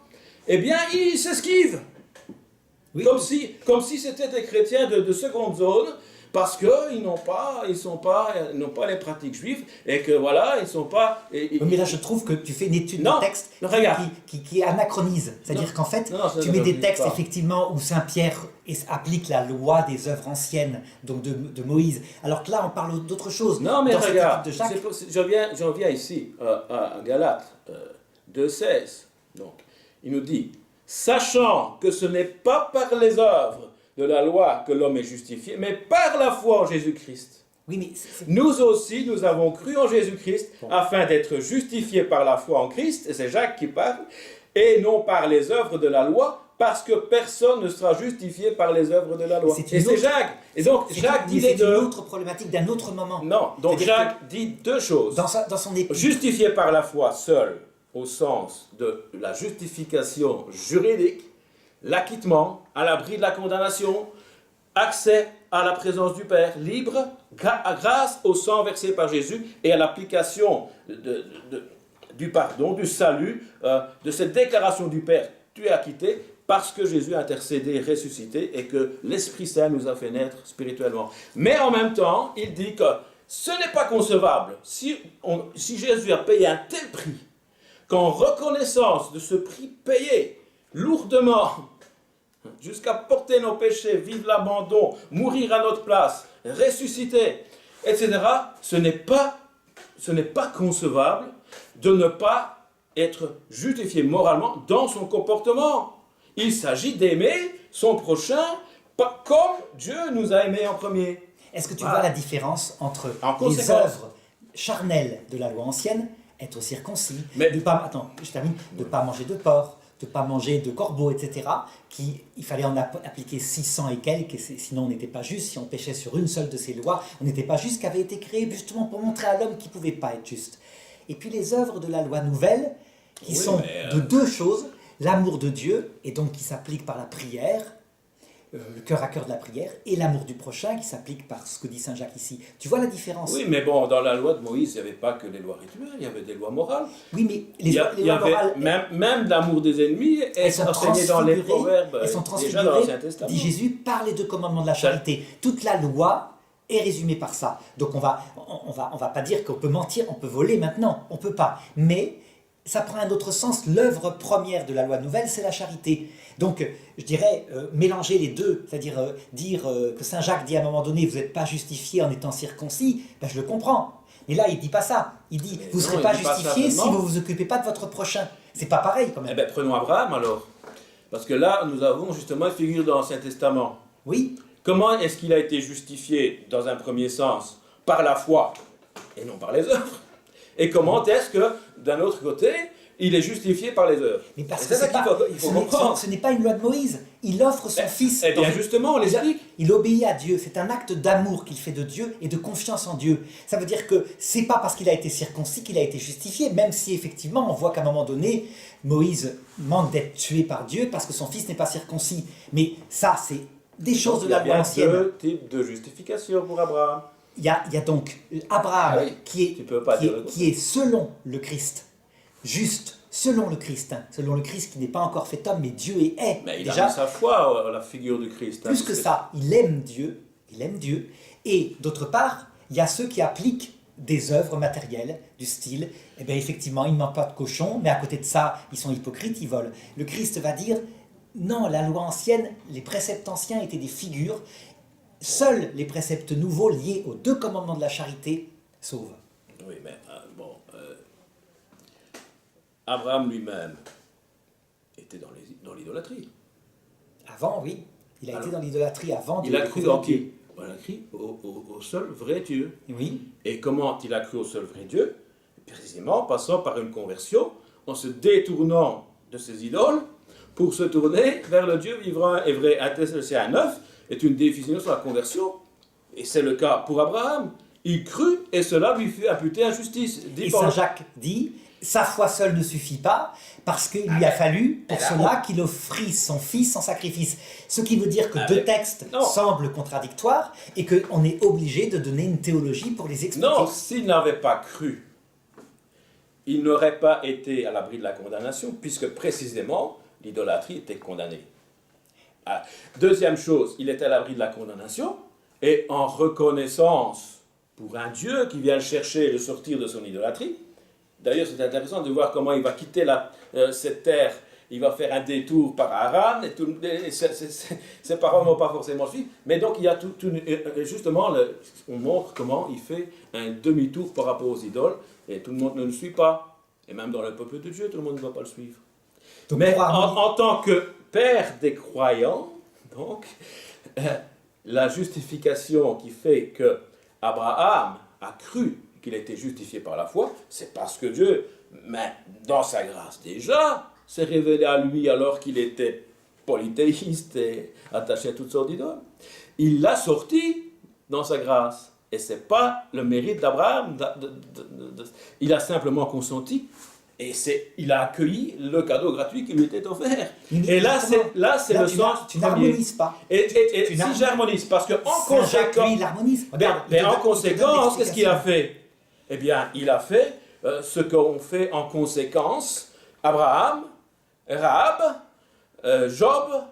eh bien, il s'esquive. Oui. Comme si c'était des chrétiens de seconde zone, parce qu'ils n'ont pas les pratiques juives, et que voilà, ils ne sont pas... Oui, mais là, je trouve que tu fais une étude Non, de texte regarde. qui anachronise. C'est-à-dire qu'en fait, Non, ça tu ne mets des me textes, pas. effectivement, où Saint-Pierre applique la loi des œuvres anciennes, donc de Moïse, alors que là, on parle d'autre chose. Non, mais dans cette regarde, étude de Jacques, j'en viens ici, à Galates 2.16. Donc, il nous dit, sachant que ce n'est pas par les œuvres de la loi que l'homme est justifié, mais par la foi en Jésus-Christ. oui, mais Nous aussi, nous avons cru en Jésus-Christ afin d'être justifiés par la foi en Christ, et c'est Jacques qui parle, et non par les œuvres de la loi, parce que personne ne sera justifié par les œuvres de la loi. Et c'est Jacques. Et donc Jacques dit les c'est deux. une autre problématique d'un autre moment. Non, donc C'est-à-dire Jacques dit deux choses. Dans son épître, Justifié par la foi seul, au sens de la justification juridique, l'acquittement, à l'abri de la condamnation, accès à la présence du Père, libre, grâce au sang versé par Jésus et à l'application du pardon, du salut, de cette déclaration du Père, tu es acquitté, parce que Jésus a intercédé, ressuscité, et que l'Esprit Saint nous a fait naître spirituellement. Mais en même temps, il dit que ce n'est pas concevable, si Jésus a payé un tel prix, qu'en reconnaissance de ce prix payé lourdement, jusqu'à porter nos péchés, vivre l'abandon, mourir à notre place, ressusciter, etc., ce n'est pas concevable de ne pas être justifié moralement dans son comportement. Il s'agit d'aimer son prochain comme Dieu nous a aimés en premier. est-ce que tu vois la différence entre En les conséquence. œuvres charnelles de la loi ancienne, être circoncis, Mais- de ne pas manger de porc, de ne pas manger de corbeau, etc., il fallait en appliquer 600 et quelques, et sinon on n'était pas juste, si on péchait sur une seule de ces lois, on n'était pas juste, qui avait été créé justement pour montrer à l'homme qu'il ne pouvait pas être juste. Et puis les œuvres de la loi nouvelle, qui sont de deux choses, l'amour de Dieu, et donc qui s'applique par la prière, le cœur à cœur de la prière, et l'amour du prochain, qui s'applique par ce que dit Saint Jacques ici. Tu vois la différence? Oui, mais bon, dans la loi de Moïse, il n'y avait pas que les lois rituelles, il y avait des lois morales. Oui, mais Il y lois avait morales, même l'amour des ennemis elles sont enseigné dans les transfigurées, proverbes, elles sont déjà dans l'Ancien transfigurées, Testament. dit Jésus, par les deux commandements de la charité. Toute la loi est résumée par ça. Donc on va pas dire qu'on peut mentir, on peut voler maintenant, on peut pas. Mais ça prend un autre sens. L'œuvre première de la loi nouvelle, c'est la charité. Donc, je dirais, mélanger les deux, c'est-à-dire dire que Saint Jacques dit à un moment donné, vous n'êtes pas justifié en étant circoncis, ben, je le comprends. Mais là, il ne dit pas ça. Il dit, vous ne serez pas justifié si vous ne vous occupez pas de votre prochain. C'est pas pareil quand même. Eh bien, prenons Abraham alors. Parce que là, nous avons justement une figure dans l'Ancien Testament. Oui, Comment est-ce qu'il a été justifié dans un premier sens? Par la foi et non par les œuvres. Et comment est-ce que, d'un autre côté, il est justifié par les œuvres. Mais parce Et que c'est ça c'est qu'il pas, faut, il faut ce n'est- comprendre. ce n'est pas une loi de Moïse. Il offre son fils. Eh bien dans- justement, on l'explique. Il obéit à Dieu. C'est un acte d'amour qu'il fait de Dieu et de confiance en Dieu. Ça veut dire que c'est pas parce qu'il a été circoncis qu'il a été justifié, même si effectivement on voit qu'à un moment donné, Moïse manque d'être tué par Dieu parce que son fils n'est pas circoncis. Mais ça, c'est des choses de Il y a la loi bien ancienne. deux types de justification pour Abraham. Il y a donc Abraham Ah oui, qui tu peux pas dire le qui est selon le Christ, juste selon le Christ, hein, selon le Christ qui n'est pas encore fait homme, mais Dieu est. Mais il Déjà, a mis sa foi à la figure du Christ. plus que ça, il aime Dieu, et d'autre part, il y a ceux qui appliquent des œuvres matérielles du style, eh bien effectivement, ils ne mangent pas de cochon, mais à côté de ça, ils sont hypocrites, ils volent. Le Christ va dire, non, la loi ancienne, les préceptes anciens étaient des figures, seuls les préceptes nouveaux liés aux 2 commandements de la charité sauvent. Oui, mais Abraham lui-même était dans l'idolâtrie. Avant, oui, il a Alors, été dans l'idolâtrie avant. Il a cru en qui? Il a cru au seul vrai Dieu. Oui, Et comment il a cru au seul vrai Dieu? Précisément en passant par une conversion, en se détournant de ses idoles, pour se tourner vers le Dieu vivant et vrai. 1 Thessaloniciens 9 est une définition sur la conversion. Et c'est le cas pour Abraham. Il crut et cela lui fut imputé à justice. Dit et Paul. Saint Jacques dit, sa foi seule ne suffit pas, parce qu'il lui a fallu, pour cela, qu'il offrit son fils en sacrifice. Ce qui veut dire que 2 textes non. semblent contradictoires, et qu'on est obligé de donner une théologie pour les expliquer. Non, s'il n'avait pas cru, il n'aurait pas été à l'abri de la condamnation, puisque précisément, l'idolâtrie était condamnée. Ah, deuxième chose, il était à l'abri de la condamnation, et en reconnaissance pour un Dieu qui vient le chercher et le sortir de son idolâtrie. D'ailleurs, c'est intéressant de voir comment il va quitter cette terre. Il va faire un détour par Haran, et ses parents n'ont pas forcément suivi. Mais donc, il y a justement, on montre comment il fait un demi-tour par rapport aux idoles, et tout le monde ne le suit pas. Et même dans le peuple de Dieu, tout le monde ne va pas le suivre. Donc, Mais pour en tant que père des croyants, donc, la justification qui fait que Abraham a cru qu'il a été justifié par la foi, c'est parce que Dieu, mais dans sa grâce déjà, s'est révélé à lui alors qu'il était polythéiste et attaché à toutes sortes d'idoles. Il l'a sorti dans sa grâce. Et ce n'est pas le mérite d'Abraham. Il a simplement consenti. Et il a accueilli le cadeau gratuit qui lui était offert. Et là, c'est le sens tu premier. n'harmonises pas. Et si j'harmonise, parce qu'en Saint Jacques, lui, conséquence, il harmonise. Regarde, mais il te en donne- il te donne conséquence, qu'est-ce qu'il a l'explication. fait? Eh bien, il a fait ce qu'on fait en conséquence Abraham, Rahab, Job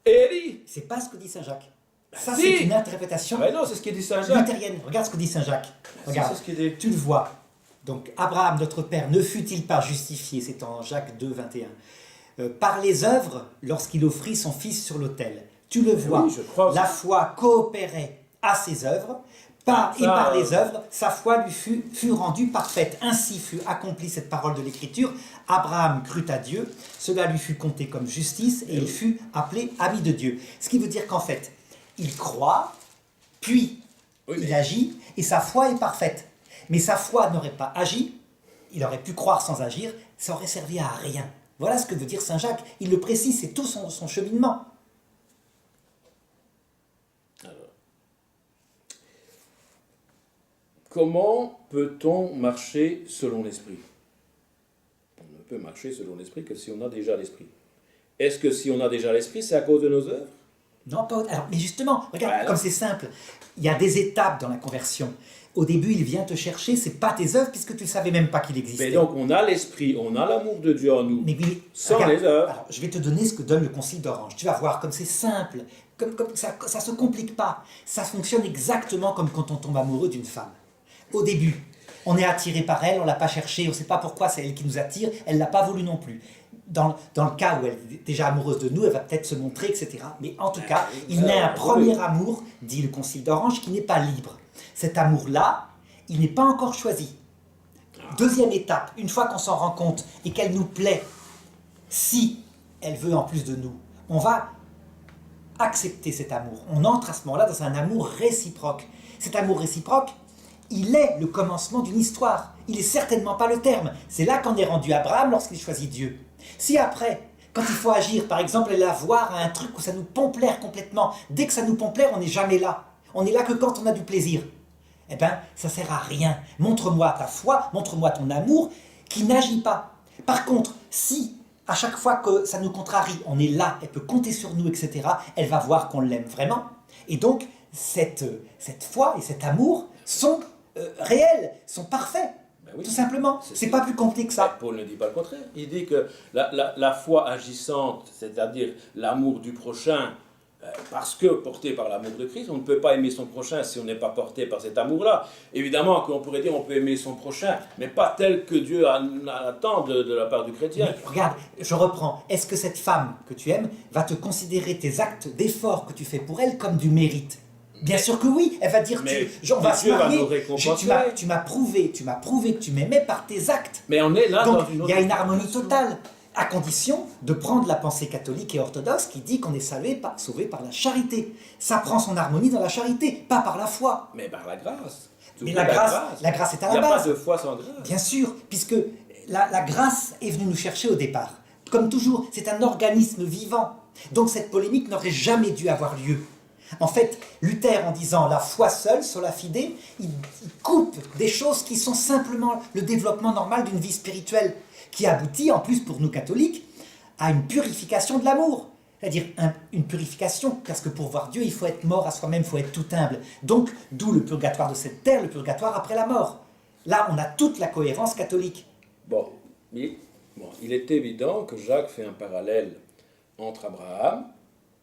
et Élie. C'est pas ce que dit Saint Jacques. Ça, Si. c'est une interprétation Mais non, c'est ce qu'il dit Saint Jacques. luthérienne. Regarde ce que dit Saint Jacques. Regarde, C'est ce qu'il dit. tu le vois. Donc, Abraham, notre père, ne fut-il pas justifié, c'est en Jacques 2, 21, par les œuvres lorsqu'il offrit son fils sur l'autel. Tu le vois, Oui, je crois. la foi coopérait à ses œuvres, et par les œuvres, sa foi lui fut rendue parfaite. Ainsi fut accomplie cette parole de l'Écriture. Abraham crut à Dieu, cela lui fut compté comme justice, et il fut appelé ami de Dieu. Ce qui veut dire qu'en fait, il croit, puis il agit, et sa foi est parfaite. Mais sa foi n'aurait pas agi, il aurait pu croire sans agir, ça aurait servi à rien. Voilà ce que veut dire Saint Jacques. Il le précise, c'est tout son cheminement. Comment peut-on marcher selon l'esprit? On ne peut marcher selon l'esprit que si on a déjà l'esprit. Est-ce que si on a déjà l'esprit, c'est à cause de nos œuvres? Non, pas alors, mais justement, regarde, Voilà. comme c'est simple. Il y a des étapes dans la conversion. Au début, il vient te chercher, c'est pas tes œuvres, puisque tu ne savais même pas qu'il existait. Mais donc on a l'esprit, on a l'amour de Dieu en nous. Mais oui, Sans regarde, les œuvres. alors, je vais te donner ce que donne le Concile d'Orange. Tu vas voir comme c'est simple, comme ça se complique pas. Ça fonctionne exactement comme quand on tombe amoureux d'une femme. Au début, on est attiré par elle, on l'a pas cherchée, on ne sait pas pourquoi c'est elle qui nous attire, elle l'a pas voulu non plus. Dans le cas où elle est déjà amoureuse de nous, elle va peut-être se montrer, etc. Mais en tout cas, il naît un premier amour, dit le Concile d'Orange, qui n'est pas libre. Cet amour-là, il n'est pas encore choisi. Deuxième étape, une fois qu'on s'en rend compte et qu'elle nous plaît, si elle veut en plus de nous, on va accepter cet amour. On entre à ce moment-là dans un amour réciproque. Cet amour réciproque, il est le commencement d'une histoire. Il n'est certainement pas le terme. C'est là qu'en est rendu Abraham lorsqu'il choisit Dieu. Si après, quand il faut agir, par exemple, aller la voir à un truc où ça nous pompe l'air complètement, dès que ça nous pompe l'air, on n'est jamais là. On n'est là que quand on a du plaisir. Eh bien, ça ne sert à rien. Montre-moi ta foi, montre-moi ton amour qui n'agit pas. Par contre, si à chaque fois que ça nous contrarie, on est là, elle peut compter sur nous, etc., elle va voir qu'on l'aime vraiment. Et donc, cette foi et cet amour sont réels, sont parfaits. Ben oui. Tout simplement. C'est pas plus compliqué que ça. Paul ne dit pas le contraire. Il dit que la foi agissante, c'est-à-dire l'amour du prochain, parce que porté par l'amour de Christ, on ne peut pas aimer son prochain si on n'est pas porté par cet amour-là. Évidemment qu'on pourrait dire on peut aimer son prochain, mais pas tel que Dieu attend de la part du chrétien. Mais regarde, je reprends. Est-ce que cette femme que tu aimes va te considérer tes actes d'effort que tu fais pour elle comme du mérite? Bien sûr que oui, elle va dire on va se marier. Tu m'as prouvé que tu m'aimais par tes actes. Mais on est là. Donc dans une autre il y a une harmonie totale, à condition de prendre la pensée catholique et orthodoxe qui dit qu'on est sauvé par la charité. Ça prend son harmonie dans la charité, pas par la foi. Mais par la grâce. Mais la grâce est à la base. Il n'y a pas de foi sans grâce. Bien sûr, puisque la grâce est venue nous chercher au départ. Comme toujours, c'est un organisme vivant. Donc cette polémique n'aurait jamais dû avoir lieu. En fait, Luther, en disant la foi seule, sola fide, il coupe des choses qui sont simplement le développement normal d'une vie spirituelle, qui aboutit, en plus pour nous catholiques, à une purification de l'amour. C'est-à-dire une purification, parce que pour voir Dieu, il faut être mort à soi-même, il faut être tout humble. Donc, d'où le purgatoire de cette terre, le purgatoire après la mort. Là, on a toute la cohérence catholique. Bon, il est évident que Jacques fait un parallèle entre Abraham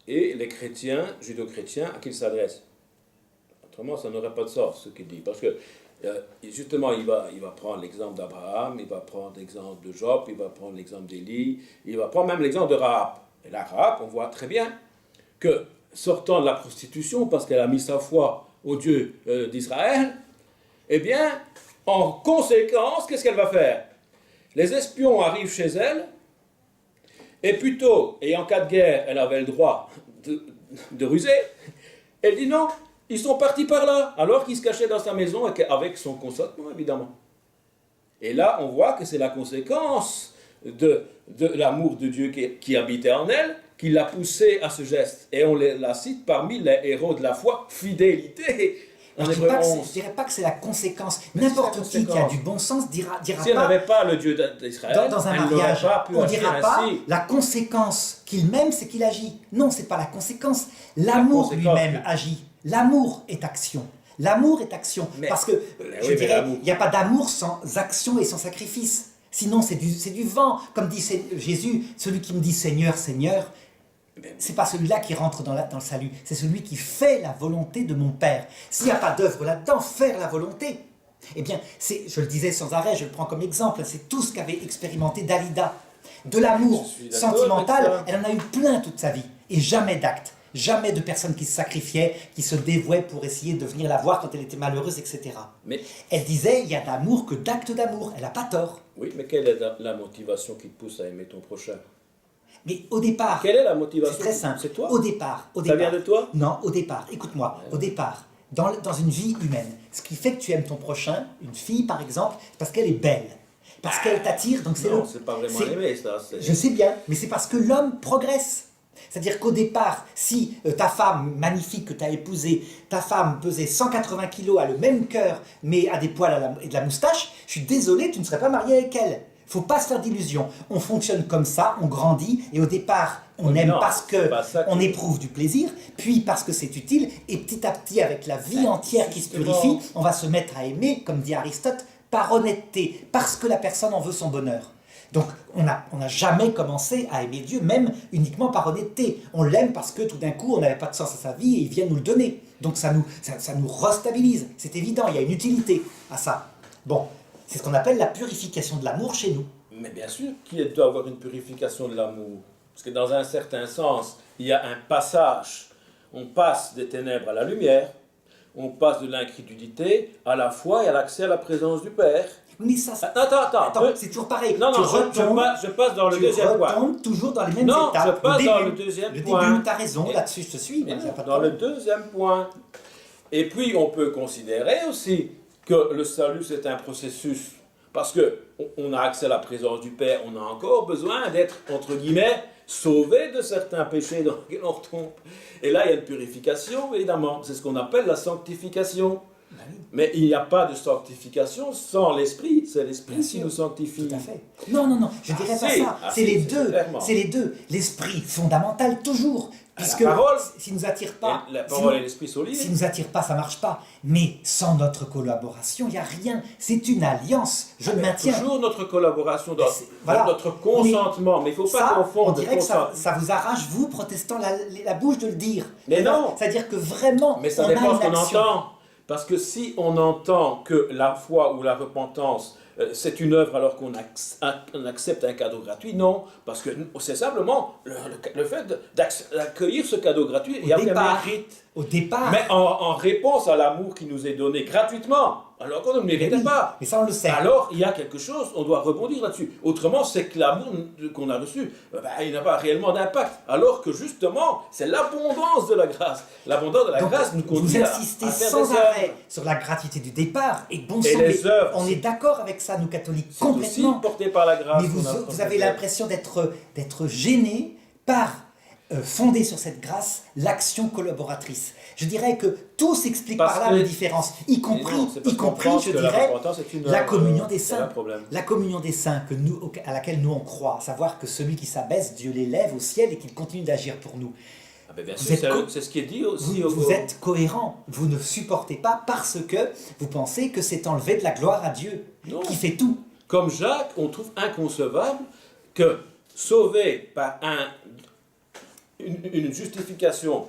et les chrétiens, judo-chrétiens, à qui il s'adresse. Autrement, ça n'aurait pas de sens, ce qu'il dit. Parce que, justement, il va prendre l'exemple d'Abraham, il va prendre l'exemple de Job, il va prendre l'exemple d'Élie, il va prendre même l'exemple de Rahab. Et là, Rahab, on voit très bien que, sortant de la prostitution, parce qu'elle a mis sa foi au Dieu d'Israël, eh bien, en conséquence, qu'est-ce qu'elle va faire? Les espions arrivent chez elle, et plutôt, et en cas de guerre, elle avait le droit de ruser, elle dit non, ils sont partis par là, alors qu'ils se cachaient dans sa maison avec son consentement, évidemment. Et là, on voit que c'est la conséquence de l'amour de Dieu qui habitait en elle, qui l'a poussée à ce geste. Et on la cite parmi les héros de la foi, fidélité. Je ne dirais pas que c'est la conséquence. N'importe qui a du bon sens dira si pas... Si elle n'avait pas le Dieu d'Israël, dans un elle mariage, n'aurait pas pu on agir dira pas ainsi. la conséquence qu'il m'aime, c'est qu'il agit. Non, c'est pas la conséquence. L'amour lui-même agit. L'amour est action. L'amour est action. Parce que, je dirais, il n'y a pas d'amour sans action et sans sacrifice. Sinon, c'est du vent. Comme dit Jésus, celui qui me dit Seigneur, Seigneur, c'est pas celui-là qui rentre dans le salut, c'est celui qui fait la volonté de mon Père. S'il n'y a pas d'œuvre là-dedans, faire la volonté, eh bien, je le disais sans arrêt, je le prends comme exemple, c'est tout ce qu'avait expérimenté Dalida. De l'amour sentimental, elle en a eu plein toute sa vie, et jamais d'actes, jamais de personnes qui se sacrifiaient, qui se dévouaient pour essayer de venir la voir quand elle était malheureuse, etc. Mais elle disait, il y a d'amour que d'actes d'amour, elle n'a pas tort. Oui, mais quelle est la motivation qui te pousse à aimer ton prochain? Mais au départ, quelle est la motivation? C'est très simple. C'est toi? Au départ. Ça vient de toi? Non, au départ. Écoute-moi. Au départ, dans une vie humaine, ce qui fait que tu aimes ton prochain, une fille par exemple, c'est parce qu'elle est belle, parce qu'elle t'attire. Donc non, c'est pas vraiment aimer ça. Je sais bien, mais c'est parce que l'homme progresse. C'est-à-dire qu'au départ, si ta femme magnifique que tu as épousée, ta femme pesait 180 kilos, a le même cœur, mais a des poils et de la moustache, je suis désolé, tu ne serais pas marié avec elle. Il ne faut pas se faire d'illusions. On fonctionne comme ça, on grandit, et au départ, on aime parce qu'on éprouve du plaisir, puis parce que c'est utile, et petit à petit, avec la vie entière qui se purifie, on va se mettre à aimer, comme dit Aristote, par honnêteté, parce que la personne en veut son bonheur. Donc, on n'a jamais commencé à aimer Dieu, même uniquement par honnêteté. On l'aime parce que tout d'un coup, on n'avait pas de sens à sa vie, et il vient nous le donner. Donc, ça nous restabilise. C'est évident, il y a une utilité à ça. Bon. C'est ce qu'on appelle la purification de l'amour chez nous. Mais bien sûr qu'il doit y avoir une purification de l'amour. Parce que dans un certain sens, il y a un passage. On passe des ténèbres à la lumière, on passe de l'incrédulité à la foi et à l'accès à la présence du Père. Mais ça... Attends, c'est toujours pareil. Non, je passe dans le deuxième point. Tu retombes toujours dans les mêmes étapes. Non, je passe dans le deuxième point. Le début, tu as raison, là-dessus je te suis. Dans le deuxième point. Et puis on peut considérer aussi que le salut c'est un processus, parce qu'on a accès à la présence du Père, on a encore besoin d'être, entre guillemets, sauvé de certains péchés dans lesquels on retombe. Et là, il y a une purification, évidemment. C'est ce qu'on appelle la sanctification. Mais il n'y a pas de sanctification sans l'Esprit. C'est l'Esprit qui nous sanctifie. Tout à fait. Non, non, non, je ne dirais pas ça. C'est les deux. C'est les deux. L'Esprit fondamental, toujours. Puisque la parole, s'il ne nous attire pas, la parole et l'Esprit sont liés. S'il ne nous attire pas, ça ne marche pas. Mais sans notre collaboration, il n'y a rien. C'est une alliance. Je le maintiens. Toujours notre collaboration, voilà. notre consentement. Mais il ne faut pas confondre. On dirait que ça vous arrache, vous, protestants, la bouche de le dire. Mais non. C'est-à-dire que vraiment, mais ça dépend de ce qu'on entend. Parce que si on entend que la foi ou la repentance, c'est une œuvre alors qu'on accepte un cadeau gratuit, non. Parce que c'est simplement le fait d'accueillir ce cadeau gratuit, il y a un mérite. Au départ. Mais en réponse à l'amour qui nous est donné gratuitement, alors qu'on ne le méritait pas. Mais ça, on le sait. Alors, il y a quelque chose, on doit rebondir là-dessus. Autrement, c'est que l'amour qu'on a reçu, il n'a pas réellement d'impact. Alors que justement, c'est l'abondance de la grâce. L'abondance de la grâce nous conduit à faire des œuvres. Vous insistez sans arrêt sur la gratuité du départ. Et bon sang, on est d'accord avec ça, nous catholiques, complètement. C'est aussi porté par la grâce. Mais vous avez l'impression d'être gêné par... fondé sur cette grâce, l'action collaboratrice. Je dirais que tout s'explique par là, les différences, y compris, je dirais, la communion des saints. La communion des saints à laquelle nous on croit, à savoir que celui qui s'abaisse, Dieu l'élève au ciel et qu'il continue d'agir pour nous. Ah ben bien sûr, c'est ce qui est dit aussi. Vous êtes cohérent, vous ne supportez pas parce que vous pensez que c'est enlever de la gloire à Dieu, qui fait tout. Comme Jacques, on trouve inconcevable que sauvé par une justification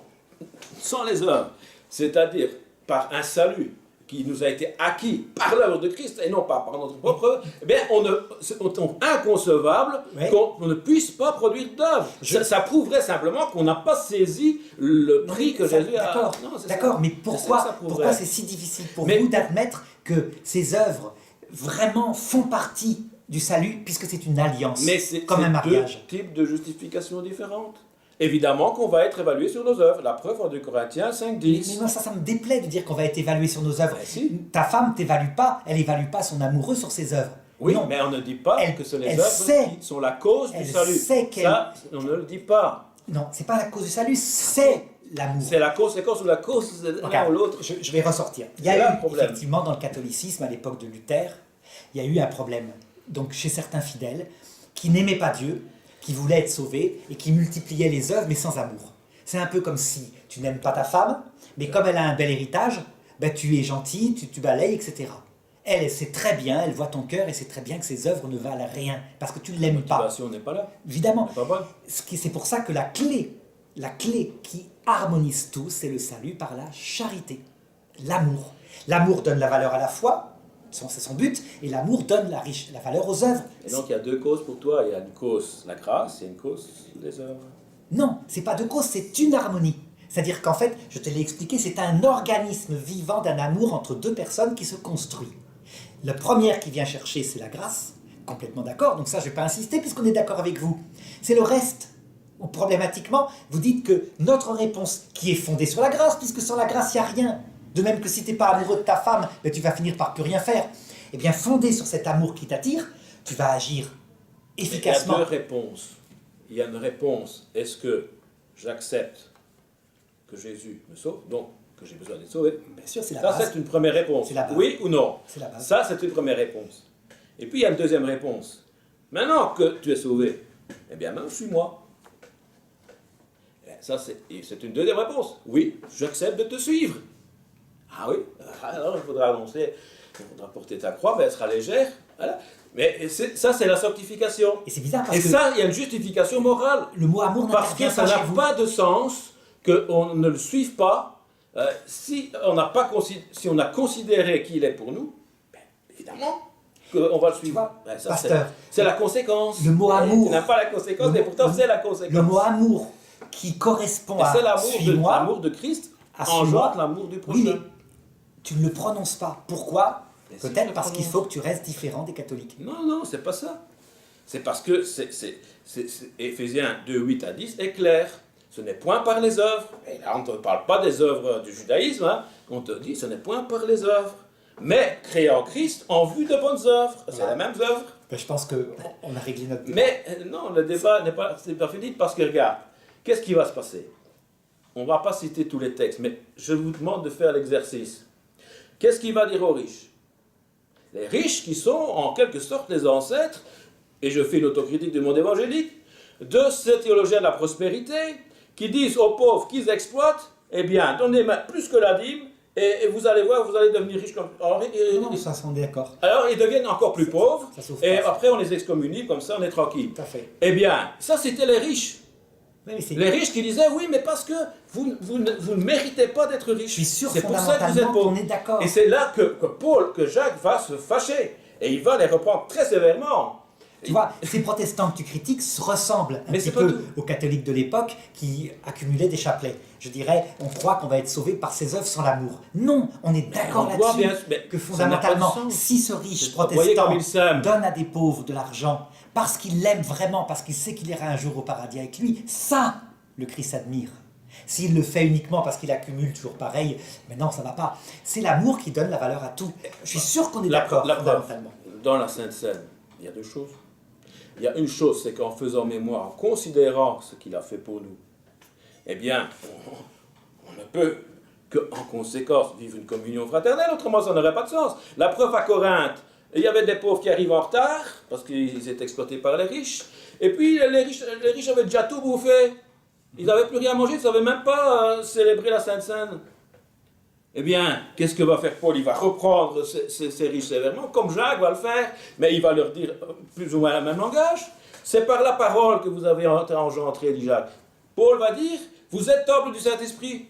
sans les œuvres, c'est-à-dire par un salut qui nous a été acquis par l'œuvre de Christ et non pas par notre propre œuvre, eh bien on trouve inconcevable qu'on ne puisse pas produire d'œuvre. Ça prouverait simplement qu'on n'a pas saisi le prix que Jésus a. D'accord, mais pourquoi c'est si difficile pour vous d'admettre que ces œuvres vraiment font partie du salut, puisque c'est une alliance, comme un mariage. Deux types de justifications différentes. Évidemment qu'on va être évalué sur nos œuvres. La preuve en 2 Corinthiens 5:10. Mais moi, ça me déplaît de dire qu'on va être évalué sur nos œuvres. Si. Ta femme ne t'évalue pas, elle n'évalue pas son amoureux sur ses œuvres. Oui, non. Mais on ne dit pas que ce sont les œuvres qui sont la cause du salut. Ça, on ne le dit pas. Non, c'est pas la cause du salut, c'est l'amour. C'est la conséquence ou la cause de l'un ou l'autre. Je vais ressortir. Il y a eu, effectivement, dans le catholicisme, à l'époque de Luther, il y a eu un problème. Donc, chez certains fidèles qui n'aimaient pas Dieu, qui voulaient être sauvés et qui multipliaient les œuvres, mais sans amour. C'est un peu comme si tu n'aimes pas ta femme, mais comme elle a un bel héritage, ben tu es gentil, tu balayes, etc. Elle sait très bien, elle voit ton cœur et sait très bien que ses œuvres ne valent rien, parce que tu ne l'aimes pas. On n'est pas là. Évidemment. On n'est pas bon. C'est pour ça que la clé qui harmonise tout, c'est le salut par la charité, l'amour. L'amour donne la valeur à la foi, c'est son but, et l'amour donne la valeur aux œuvres. Et donc il y a 2 causes pour toi, il y a une cause, la grâce, et une cause, les œuvres. Non, c'est pas 2 causes, c'est une harmonie. C'est-à-dire qu'en fait, je te l'ai expliqué, c'est un organisme vivant d'un amour entre 2 personnes qui se construit. La première qui vient chercher, c'est la grâce, complètement d'accord, donc ça je ne vais pas insister puisqu'on est d'accord avec vous. C'est le reste. Problématiquement, vous dites que notre réponse, qui est fondée sur la grâce, puisque sans la grâce, il n'y a rien. De même que si tu n'es pas amoureux de ta femme, ben tu vas finir par plus rien faire. Eh bien, fondé sur cet amour qui t'attire, tu vas agir efficacement. Il y a 2 réponses. Il y a une réponse, est-ce que j'accepte que Jésus me sauve, donc que j'ai besoin d'être sauvé? Bien sûr, c'est la base. Ça, c'est une première réponse. Oui ou non? C'est la base. Ça, c'est une première réponse. Et puis, il y a une deuxième réponse. Maintenant que tu es sauvé, eh bien, maintenant, suis-moi. Ça, c'est une deuxième réponse. Oui, j'accepte de te suivre. Ah oui, alors il faudra annoncer, il faudra porter ta croix, mais elle sera légère. Voilà. Mais ça, c'est la sanctification. Et c'est bizarre parce que... ça, il y a une justification morale. Le mot amour n'intervient pas. Parce que ça n'a pas de sens qu'on ne le suive pas. Si on a considéré qu'il est pour nous, ben, évidemment qu'on va le suivre. Ben, ça, pasteur, c'est la conséquence. Le mot amour. Tu n'as pas la conséquence, mais pourtant c'est la conséquence. Le mot amour qui correspond à l'amour de Christ engendre l'amour du prochain. Oui, mais tu ne le prononces pas. Pourquoi? Peut-être parce qu'il faut que tu restes différent des catholiques. Non, c'est pas ça. C'est parce que Éphésiens 2, 8 à 10 est clair. Ce n'est point par les œuvres. Et là, on ne te parle pas des œuvres du judaïsme. On te dit, ce n'est point par les œuvres. mais créés en Christ en vue de bonnes œuvres. C'est Voilà. les mêmes œuvres. Ben, je pense qu'on a réglé notre débat. Mais non, le débat c'est pas fini parce que regarde, qu'est-ce qui va se passer? On ne va pas citer tous les textes, mais je vous demande de faire l'exercice. Qu'est-ce qu'il va dire aux riches? Les riches qui sont en quelque sorte les ancêtres, et je fais l'autocritique du monde évangélique, de ces théologiens de la prospérité, qui disent aux pauvres qu'ils exploitent, eh bien, donnez plus que la dîme, et vous allez voir, vous allez devenir riches comme... Non, ça, on est d'accord. Alors, ils deviennent encore plus pauvres, Ça s'ouvre et pas. après on les excommunie, comme ça on est tranquille. Tout à fait. Eh bien, ça c'était les riches. Mais c'est- Les riches qui disaient, oui, mais parce que vous ne méritez pas d'être riche. Je suis sûr C'est pour ça que vous êtes fondamentalement pauvres. qu'on est d'accord. Et c'est là que Jacques va se fâcher. Et il va les reprendre très sévèrement. Tu vois, ces protestants que tu critiques se ressemblent un Mais petit c'est pas peu tout. aux catholiques de l'époque qui accumulaient des chapelets. Je dirais, on croit qu'on va être sauvé par ses œuvres sans l'amour. Non, on est d'accord on voit là-dessus bien, mais que ça n'a pas de fondamentalement, sens. si ce riche Voyez protestant comme il s'aime. donne à des pauvres de l'argent parce qu'il l'aime vraiment, parce qu'il sait qu'il ira un jour au paradis avec lui, ça, le Christ admire. S'il le fait uniquement parce qu'il accumule toujours pareil, mais non, ça ne va pas. C'est l'amour qui donne la valeur à tout. Je suis sûr qu'on est d'accord La preuve, fondamentalement. dans la Sainte Seine, il y a deux choses. Il y a une chose, c'est qu'en faisant mémoire, en considérant ce qu'il a fait pour nous, eh bien, on ne peut qu'en conséquence vivre une communion fraternelle, autrement ça n'aurait pas de sens. La preuve à Corinthe, il y avait des pauvres qui arrivent en retard, parce qu'ils étaient exploités par les riches, et puis les riches avaient déjà tout bouffé. Ils n'avaient plus rien à manger, ils ne savaient même pas célébrer la Sainte Seine. Eh bien, qu'est-ce que va faire Paul? Il va reprendre ces riches sévèrement, comme Jacques va le faire, mais il va leur dire plus ou moins le même langage. C'est par la parole que vous avez engendré, dit Jacques. Paul va dire, vous êtes temple du Saint-Esprit.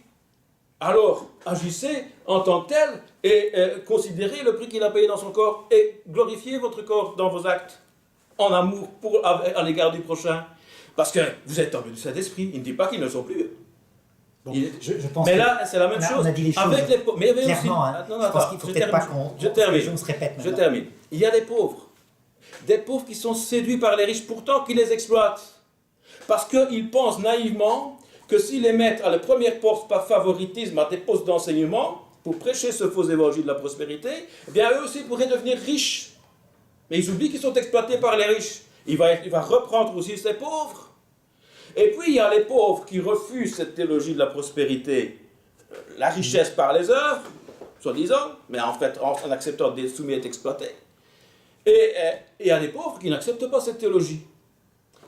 Alors, agissez en tant que tel et considérez le prix qu'il a payé dans son corps et glorifiez votre corps dans vos actes, en amour à l'égard du prochain. Parce que vous êtes temple du Saint-Esprit. Il ne dit pas qu'ils ne le sont plus. Bon, je pense Mais que là, c'est la même chose. on a dit les choses Avec les pauvres. Mais il y avait clairement. aussi... Hein. Non, Je pense attends, qu'il faut je peut-être pas termine. qu'on Je termine. on se répète Je maintenant. termine. Il y a des pauvres. Des pauvres qui sont séduits par les riches, pourtant qui les exploitent. Parce qu'ils pensent naïvement que s'ils les mettent à la première poste par favoritisme à des postes d'enseignement, pour prêcher ce faux évangile de la prospérité, eh bien eux aussi pourraient devenir riches. Mais ils oublient qu'ils sont exploités par les riches. Il va reprendre aussi ces pauvres. Et puis il y a les pauvres qui refusent cette théologie de la prospérité, la richesse par les œuvres, soi-disant, mais en fait en acceptant d'être soumis à être exploités. Et il y a les pauvres qui n'acceptent pas cette théologie.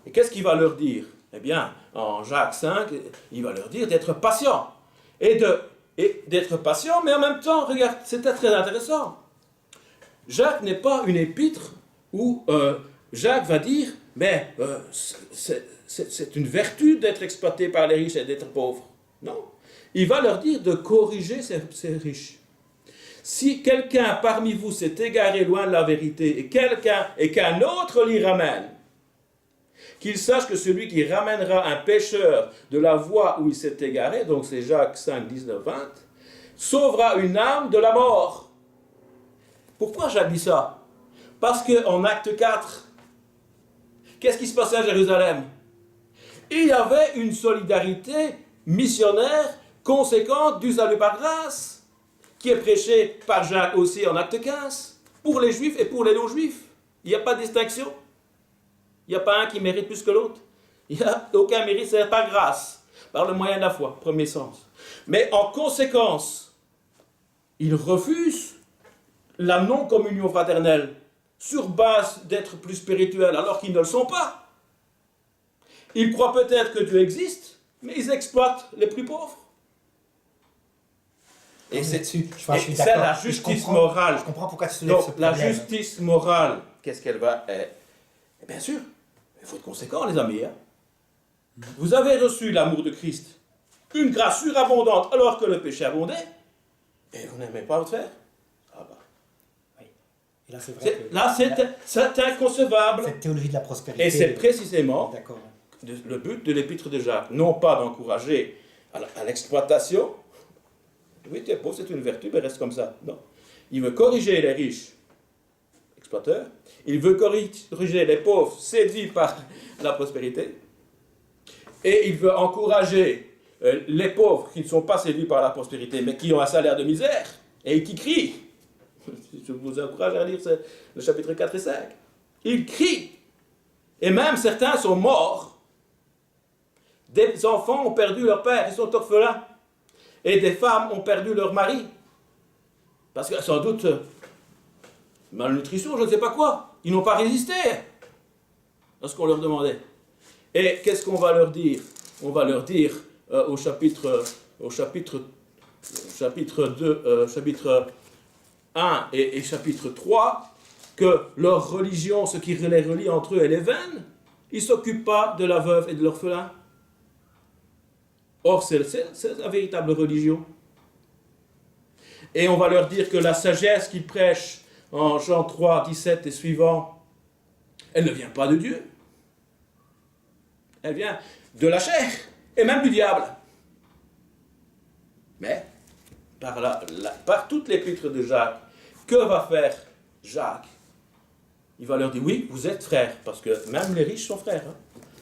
Et qu'est-ce qu'il va leur dire? Eh bien, en Jacques 5, il va leur dire d'être patient. Et d'être patient, mais en même temps, regarde, c'était très intéressant. Jacques n'est pas une épître où Jacques va dire, mais c'est une vertu d'être exploité par les riches et d'être pauvre. Non. Il va leur dire de corriger ces riches. Si quelqu'un parmi vous s'est égaré loin de la vérité et qu'un autre l'y ramène, qu'il sache que celui qui ramènera un pécheur de la voie où il s'est égaré, donc c'est Jacques 5, 19, 20, sauvera une âme de la mort. Pourquoi Jacques dit ça? Parce qu'en acte 4, qu'est-ce qui se passait à Jérusalem? Il y avait une solidarité missionnaire conséquente du salut par grâce, qui est prêchée par Jacques aussi en acte 15, pour les juifs et pour les non-juifs. Il n'y a pas de distinction. Il n'y a pas un qui mérite plus que l'autre. Il n'y a aucun mérite, c'est par grâce, par le moyen de la foi, premier sens. Mais en conséquence, ils refusent la non-communion fraternelle sur base d'être plus spirituels alors qu'ils ne le sont pas. Ils croient peut-être que Dieu existe, mais ils exploitent les plus pauvres. Et c'est la justice morale. Je comprends pourquoi tu soulèves ce problème. La justice morale, qu'est-ce qu'elle va... bien sûr, il faut être conséquent, les amis. Hein. Vous avez reçu l'amour de Christ, une grâce surabondante alors que le péché abondait, et vous n'aimez pas votre frère. Ah bah. Oui. Et là, c'est vrai c'est inconcevable. Cette théologie de la prospérité. Et c'est précisément d'accord. le but de l'épître de Jacques. Non pas d'encourager à l'exploitation. Oui, tu es pauvre, c'est une vertu, mais reste comme ça. Non. Il veut corriger les riches exploiteurs. Il veut corriger les pauvres séduits par la prospérité. Et il veut encourager les pauvres qui ne sont pas séduits par la prospérité, mais qui ont un salaire de misère et qui crient. Je vous encourage à lire le chapitre 4 et 5. Ils crient. Et même certains sont morts. Des enfants ont perdu leur père, ils sont orphelins. Et des femmes ont perdu leur mari. Parce que sans doute, malnutrition, je ne sais pas quoi. Ils n'ont pas résisté à ce qu'on leur demandait. Et qu'est-ce qu'on va leur dire? On va leur dire au chapitre 2, chapitre 1 et chapitre 3, que leur religion, ce qui les relie entre eux, elle est vaine. Ils ne s'occupent pas de la veuve et de l'orphelin. Or, c'est la véritable religion. Et on va leur dire que la sagesse qu'ils prêchent en Jean 3, 17 et suivant, elle ne vient pas de Dieu. Elle vient de la chair et même du diable. Mais, par toute l'épître de Jacques, que va faire Jacques? Il va leur dire, oui, vous êtes frères, parce que même les riches sont frères. Hein.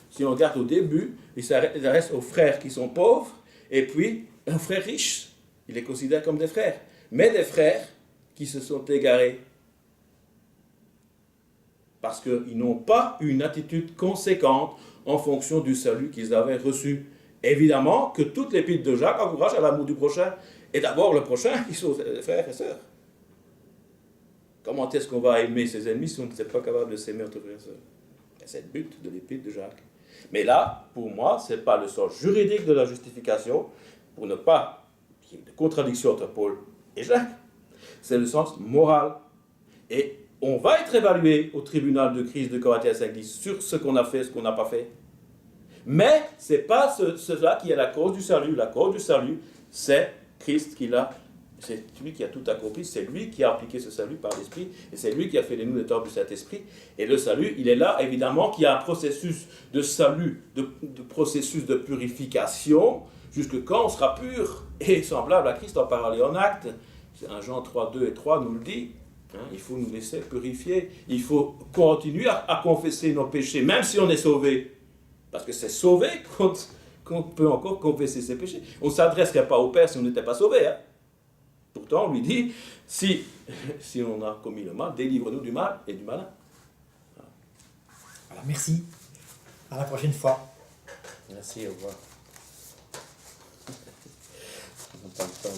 Si on regarde au début, il s'adresse aux frères qui sont pauvres, et puis un frère riche, il les considère comme des frères. Mais des frères qui se sont égarés, parce qu'ils n'ont pas une attitude conséquente en fonction du salut qu'ils avaient reçu. Évidemment que toute l'épître de Jacques encourage à l'amour du prochain, et d'abord le prochain qui sont des frères et sœurs. Comment est-ce qu'on va aimer ses ennemis si on n'est pas capable de s'aimer entre frères et sœurs? C'est le but de l'épître de Jacques. Mais là, pour moi, ce n'est pas le sens juridique de la justification, pour ne pas qu'il y ait de contradiction entre Paul et Jacques. C'est le sens moral. Et on va être évalué au tribunal de Christ de Corinthiens 5.10 sur ce qu'on a fait, ce qu'on n'a pas fait. Mais ce n'est pas cela qui est la cause du salut. La cause du salut, c'est Christ qui l'a. C'est lui qui a tout accompli, c'est lui qui a appliqué ce salut par l'Esprit, et c'est lui qui a fait de nous les temples du Saint-Esprit. Et le salut, il est là, évidemment, qu'il y a un processus de salut, de processus de purification, jusque quand on sera pur et semblable à Christ en parole et en acte. Un Jean 3, 2 et 3 nous le dit. Hein, il faut nous laisser purifier, il faut continuer à confesser nos péchés, même si on est sauvé. Parce que c'est sauvé qu'on peut encore confesser ses péchés. On ne s'adresserait pas au Père si on n'était pas sauvé. Hein. Pourtant, on lui dit, si on a commis le mal, délivre-nous du mal et du malin. Voilà, merci. À la prochaine fois. Merci, au revoir. On n'a pas le temps.